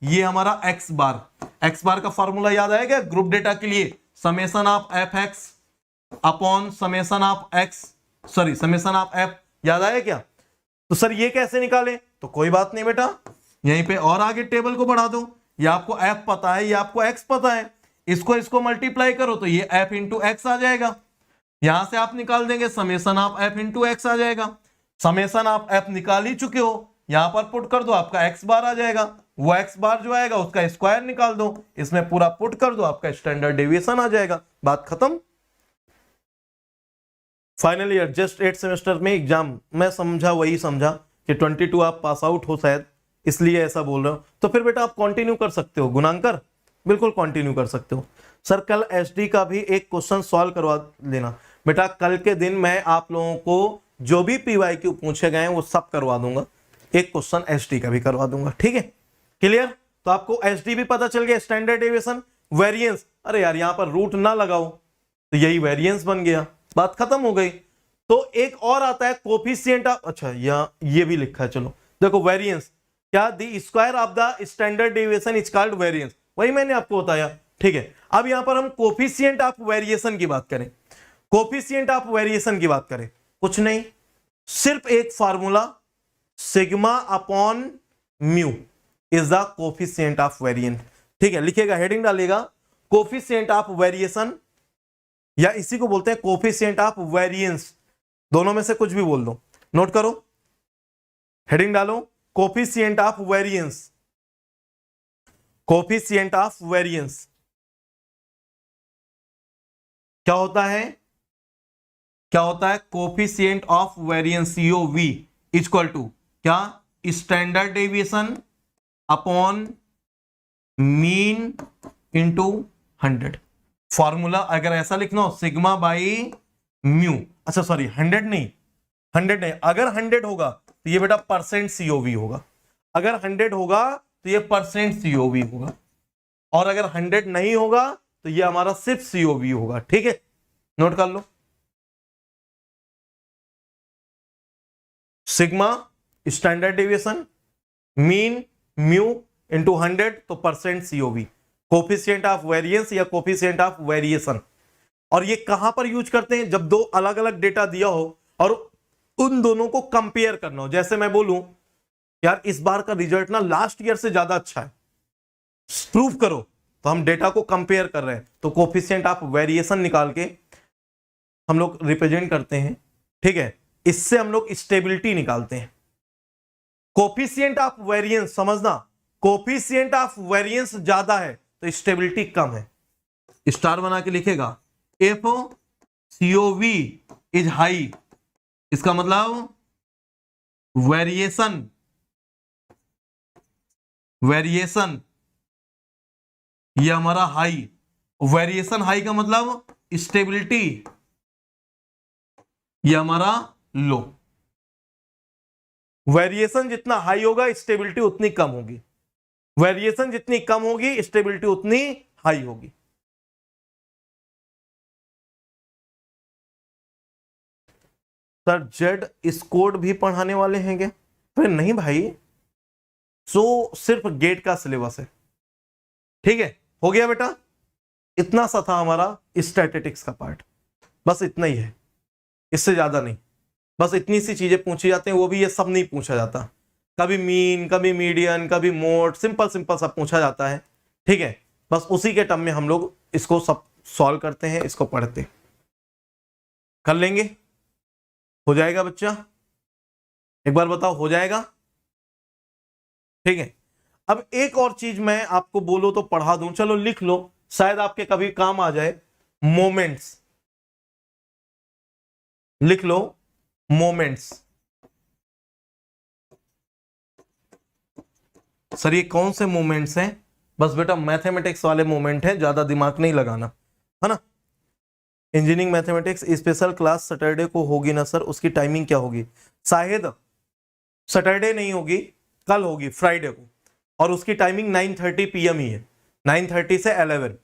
ये हमारा एक्स बार का फॉर्मूला याद आएगा ग्रुप डेटा के लिए, summation of f x upon summation of x, sorry summation of F, याद आया क्या? तो सर ये कैसे निकालें? तो कोई बात नहीं बेटा, यहीं पे और आगे टेबल को बढ़ा दो। ये आपको एफ पता है, ये आपको एक्स पता है, इसको मल्टीप्लाई करो तो ये एफ इंटू एक्स आ जाएगा। यहां से आप निकाल देंगे summation of F into X आ जाएगा। समेशन ऑफ एफ निकाल ही चुके हो, यहां पर पुट कर दो, आपका एक्स बार आ जाएगा। वो एक्स बार जो आएगा उसका स्क्वायर निकाल दो, इसमें पूरा पुट कर दो, आपका स्टैंडर्ड डेविएशन आ जाएगा। बात खत्म। फाइनल ईयर जस्ट 8 सेमेस्टर में एग्जाम मैं समझा, वही समझा कि 22 आप पास आउट हो शायद, इसलिए ऐसा बोल रहा हूं। तो फिर बेटा आप कंटिन्यू कर सकते हो गुणांकर, बिल्कुल कंटिन्यू कर सकते हो। सर कल एसडी का भी एक क्वेश्चन सॉल्व करवा लेना बेटा। कल के दिन मैं आप लोगों को जो भी पीवाईक्यू पूछे गए हैं वो सब करवा दूंगा, एक क्वेश्चन एसडी का भी करवा दूंगा, ठीक है, क्लियर? तो आपको एसडी भी पता चल गया, स्टैंडर्ड डेविएशन, वेरिएंस। अरे यार यहां पर रूट ना लगाओ तो यही वेरिएंस बन गया, बात खत्म हो गई। तो एक और आता है कोफिशिएंट ऑफ, अच्छा यहाँ ये भी लिखा है, चलो देखो वेरिएंस, क्या the square of the standard deviation is called variance, वही मैंने आपको बताया। ठीक है, अब यहां पर हम कोफिशिएंट ऑफ वेरिएशन की बात करें, कोफिशिएंट ऑफ वेरिएशन की बात करें, कुछ नहीं, सिर्फ एक formula, sigma upon mu is the coefficient of variant. ठीक है, लिखिएगा, हेडिंग डालिएगा, कोफिशिएंट ऑफ वेरिएशन, या इसी को बोलते हैं कोफिशिएंट ऑफ वेरिएंस, दोनों में से कुछ भी बोल दो, नोट करो, हेडिंग डालो, coefficient of variance, coefficient of variance क्या होता है, क्या होता है, coefficient of variance COV equal to क्या, standard deviation upon mean into 100। Formula अगर ऐसा लिखना हो, सिग्मा बाई म्यू, अच्छा सॉरी 100 नहीं, 100 नहीं, अगर 100 होगा तो ये बेटा परसेंट COV होगा, अगर 100 होगा तो ये परसेंट COV होगा, और अगर 100 नहीं होगा तो ये हमारा सिर्फ COV होगा। ठीक है, नोट कर लो, sigma standard deviation, mean mu into 100 तो percent COV, coefficient of variance या कोफिशिएंट ऑफ वेरिएशन। और ये कहां पर यूज करते हैं, जब दो अलग अलग डेटा दिया हो और उन दोनों को कंपेयर करना हो, जैसे मैं बोलूं यार इस बार का रिजल्ट ना लास्ट ईयर से ज्यादा अच्छा है, प्रूफ करो, तो हम डेटा को कंपेयर कर रहे हैं, तो कोफिशिएंट ऑफ वेरिएशन निकाल के हम लोग रिप्रेजेंट करते हैं। ठीक है, इससे हम लोग स्टेबिलिटी निकालते हैं। कोफिशिएंट ऑफ वेरिएंस समझना, कोफिशिएंट ऑफ वेरिएंस ज्यादा है तो स्टेबिलिटी कम है, स्टार बना के लिखेगा, इफ COV इज हाई, इसका मतलब वेरिएशन, वेरिएशन ये हमारा हाई, वेरिएशन हाई का मतलब स्टेबिलिटी ये हमारा लो, वेरिएशन जितना हाई होगा स्टेबिलिटी उतनी कम होगी, वेरिएशन जितनी कम होगी स्टेबिलिटी उतनी हाई होगी। सर जेड स्कोड भी पढ़ाने वाले हैं क्या? फिर नहीं भाई, सो सिर्फ गेट का सिलेबस है। ठीक है, हो गया बेटा, इतना सा था हमारा स्टैटिस्टिक्स का पार्ट, बस इतना ही है, इससे ज्यादा नहीं, बस इतनी सी चीजें पूछी जाती हैं, वो भी ये सब नहीं पूछा जाता, कभी मीन, कभी मीडियन, कभी मोड, सिंपल सिंपल सब पूछा जाता है। ठीक है, बस उसी के टर्म में हम लोग इसको सब सॉल्व करते हैं, इसको पढ़ते हैं। कर लेंगे, हो जाएगा बच्चा, एक बार बताओ हो जाएगा? ठीक है, अब एक और चीज मैं आपको बोलो तो पढ़ा दूं, चलो लिख लो, शायद आपके कभी काम आ जाए, मोमेंट्स, लिख लो मोमेंट्स। सर ये कौन से मोमेंट्स हैं? बस बेटा मैथमेटिक्स वाले मोमेंट हैं, ज्यादा दिमाग नहीं लगाना, है ना। Engineering mathematics special class Saturday को होगी ना सर, उसकी टाइमिंग क्या होगी? शायद सैटरडे नहीं होगी, कल होगी फ्राइडे को, और उसकी टाइमिंग 9:30 PM ही है, 9:30 से 11,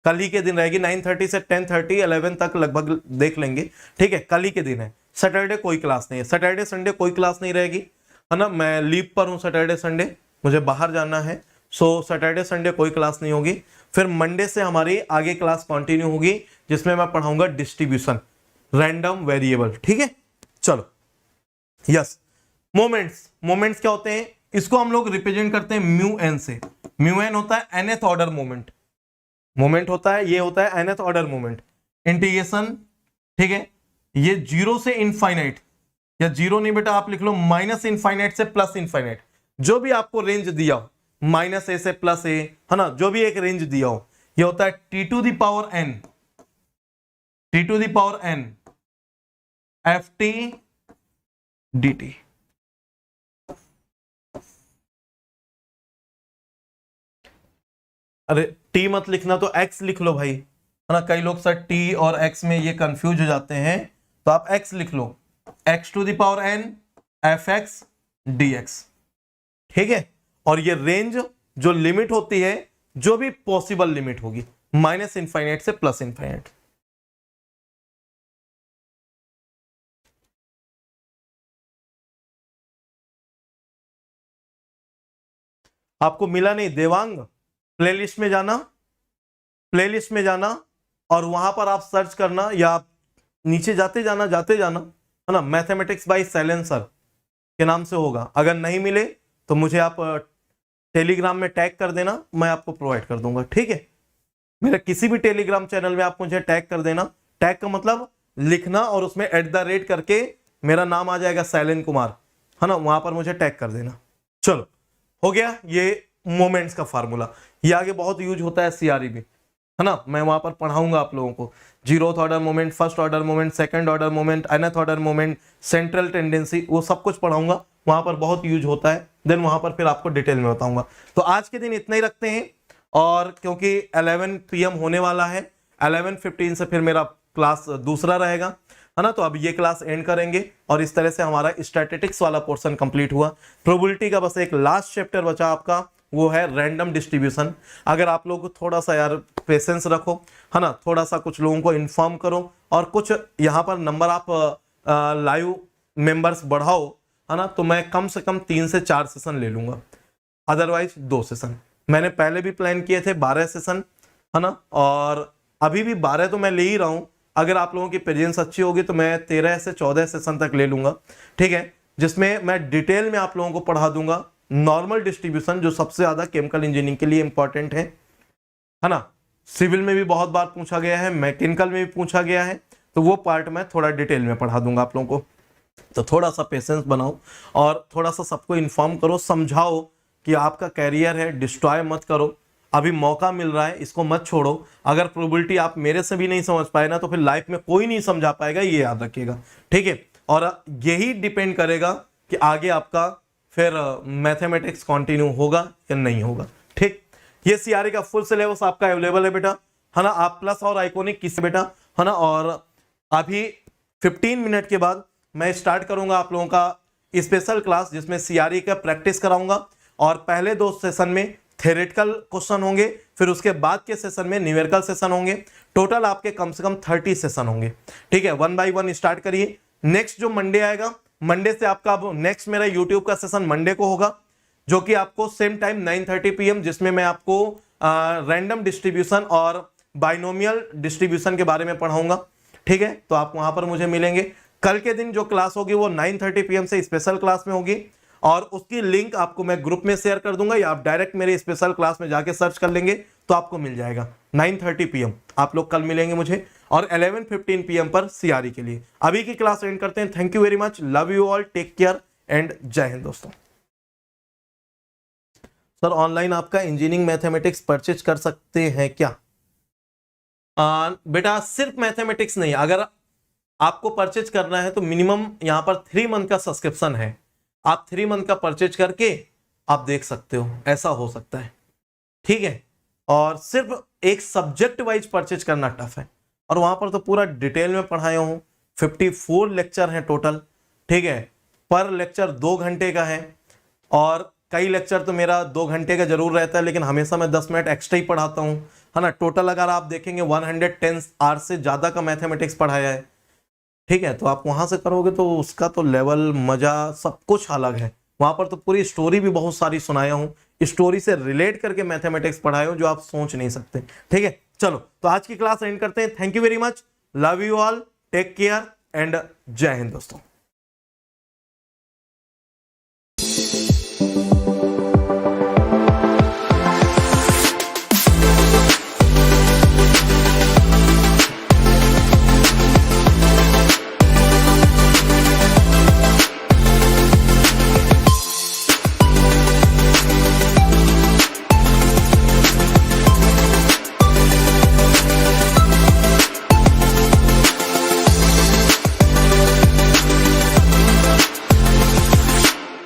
कल ही के दिन रहेगी, 9:30 से 10:30 11 तक लगभग देख लेंगे। ठीक है, कल ही के दिन है, सैटरडे कोई क्लास नहीं है, सैटरडे संडे कोई क्लास नहीं रहेगी, है ना। मैं लीव पर हूँ सैटरडे संडे, मुझे बाहर जाना है, सो सैटरडे संडे कोई क्लास नहीं होगी। फिर मंडे से हमारी आगे क्लास कंटिन्यू होगी, जिसमें मैं पढ़ाऊंगा डिस्ट्रीब्यूशन, रैंडम वेरिएबल। ठीक है, चलो यस, मोमेंट्स, मोमेंट्स क्या होते हैं? इसको हम लोग रिप्रेजेंट करते हैं म्यू एन से। म्यू एन होता है nth ऑर्डर मोमेंट, मोमेंट होता है, ये होता है nth ऑर्डर मोमेंट, इंटीग्रेशन। ठीक है, ये जीरो से इनफाइनाइट, या जीरो नहीं बेटा आप लिख लो माइनस इनफाइनाइट से प्लस इनफाइनाइट, जो भी आपको रेंज दिया हो, -a से +a, है ना, जो भी एक रेंज दिया हो, ये होता है t⁴n, t⁴n ft dt। अरे t मत लिखना तो x लिख लो भाई, है ना, कई लोग सर t और x में ये कंफ्यूज हो जाते हैं, तो आप x लिख लो, x⁴n fx dx। ठीक है, और ये रेंज जो लिमिट होती है, जो भी पॉसिबल लिमिट होगी, माइनस इनफाइनाइट से प्लस इनफाइनाइट। आपको मिला नहीं देवांग, प्लेलिस्ट में जाना, प्लेलिस्ट में जाना और वहां पर आप सर्च करना या आप नीचे जाते जाना है ना, मैथमेटिक्स बाय शैलेंद्र सर के नाम से होगा। अगर नहीं मिले तो मुझे आप टेलीग्राम में टैग कर देना, मैं आपको प्रोवाइड कर दूंगा, ठीक है। मेरे किसी भी टेलीग्राम चैनल में आप मुझे टैग कर देना, टैग का मतलब लिखना और उसमें @ करके मेरा नाम आ जाएगा शैलेंद्र कुमार, है ना, वहां पर मुझे टैग कर देना। चलो हो गया ये मोमेंट्स का फार्मूला, ये आगे बहुत यूज होता है सीआरई में, है ना। मैं वहां पर पढ़ाऊंगा आप लोगों को 0th order moment, 1st order moment, 2nd order moment, nth order moment, central tendency, वो सब कुछ पढ़ाऊंगा, वहां पर बहुत यूज होता है। देन वहां पर फिर आपको डिटेल में बताऊंगा। तो आज के दिन इतना ही रखते हैं, और क्योंकि 11 PM होने वाला है, 11:15 से फिर मेरा क्लास दूसरा रहेगा, है ना। तो अब ये क्लास एंड करेंगे और इस तरह से हमारा स्टैटिस्टिक्स वाला पोर्शन कंप्लीट हुआ। प्रोबेबिलिटी का बस एक लास्ट चैप्टर बचा आपका, वो है रैंडम डिस्ट्रीब्यूशन। अगर आप लोग थोड़ा सा यार पेशेंस रखो, है ना, थोड़ा सा कुछ लोगों को इन्फॉर्म करो और कुछ यहाँ पर नंबर आप लाइव मेंबर्स बढ़ाओ, है ना, तो मैं कम से कम 3 से 4 सेशन ले लूंगा, अदरवाइज 2 सेशन। मैंने पहले भी प्लान किए थे 12 सेशन, है ना, और अभी भी 12 तो मैं ले ही रहा हूं। अगर आप लोगों की प्रेजेंस अच्छी होगी तो मैं 13 से 14 सेशन तक ले लूंगा, ठीक है, जिसमें मैं डिटेल में आप लोगों को पढ़ा दूंगा नॉर्मल डिस्ट्रीब्यूशन, जो सबसे ज्यादा केमिकल इंजीनियरिंग के लिए इंपॉर्टेंट है ना। सिविल में भी बहुत बार पूछा गया है, मैकेनिकल में भी पूछा गया है, तो वो पार्ट मैं थोड़ा डिटेल में पढ़ा दूंगा आप लोगों को। तो थोड़ा सा पेशेंस बनाओ और थोड़ा सा सबको इन्फॉर्म करो, समझाओ कि आपका कैरियर है, डिस्ट्रॉय मत करो, अभी मौका मिल रहा है, इसको मत छोड़ो। अगर प्रोबेबिलिटी आप मेरे से भी नहीं समझ पाए ना, तो फिर लाइफ में कोई नहीं समझा पाएगा, ये याद रखिएगा, ठीक है। और यही डिपेंड करेगा कि आगे आपका फिर मैथमेटिक्स कंटिन्यू होगा या नहीं होगा, ठीक। ये सीआरई का फुल सिलेबस आपका अवेलेबल है बेटा, है ना। आप प्लस और आइकॉनिक किस बेटा, है ना। और अभी 15 मिनट के बाद मैं स्टार्ट करूंगा आप लोगों का स्पेशल क्लास, जिसमें सीआरई का प्रैक्टिस कराऊंगा और पहले 2 सेशन में थ्योरेटिकल क्वेश्चन होंगे, फिर उसके बाद के सेशन में न्यूमेरिकल सेशन होंगे। टोटल आपके कम से कम 30 सेशन होंगे, ठीक है। 1 बाय 1 स्टार्ट करिए। नेक्स्ट जो मंडे आएगा, मंडे से आपका अब नेक्स्ट मेरा यूट्यूब का सेशन मंडे को होगा, जो कि आपको सेम टाइम 9:30 PM, जिसमें मैं आपको रैंडम डिस्ट्रीब्यूशन और बाइनोमियल डिस्ट्रीब्यूशन के बारे में पढ़ाऊंगा, ठीक है। तो आप वहां पर मुझे मिलेंगे। कल के दिन जो क्लास होगी वो 9:30 PM से स्पेशल क्लास में होगी, और उसकी लिंक आपको मैं ग्रुप में शेयर कर दूंगा, या आप डायरेक्ट मेरे स्पेशल क्लास में जाके सर्च कर लेंगे तो आपको मिल जाएगा। 9:30 PM आप लोग कल मिलेंगे मुझे, और 11:15 PM पर सीआरई के लिए। अभी की क्लास एंड करते हैं। Thank you very much, love you all, take care and Jai Hind दोस्तों। सर ऑनलाइन आपका इंजीनियरिंग मैथमेटिक्स परचेज कर सकते हैं क्या? बेटा सिर्फ मैथमेटिक्स नहीं, अगर आपको परचेज करना है तो मिनिमम यहां पर 3 मंथ का सब्सक्रिप्शन है, आप 3 मंथ का परचेज करके आप देख सकते हो, ऐसा हो सकता है, ठीक है। और सिर्फ एक सब्जेक्ट वाइज परचेज करना टफ है, और वहां पर तो पूरा डिटेल में पढ़ाया हूं। 54 लेक्चर हैं टोटल, ठीक है। पर लेक्चर 2 घंटे का है, और कई लेक्चर तो मेरा 2 घंटे का जरूर रहता है, लेकिन हमेशा मैं 10 मिनट एक्स्ट्रा ही पढ़ाता हूं, है ना। टोटल अगर आप देखेंगे 110 आवर्स से ज्यादा का मैथमेटिक्स पढ़ाया है, ठीक है। तो आप वहां से करोगे तो उसका तो लेवल, मजा, सब कुछ अलग है। वहां पर तो पूरी स्टोरी भी बहुत सारी सुनाया हूं, स्टोरी से रिलेट करके मैथमेटिक्स पढ़ाया हूं जो आप सोच नहीं सकते, ठीक है। चलो तो आज की क्लास एंड करते हैं। Thank you very much, love you all, take care and Jai Hind दोस्तों।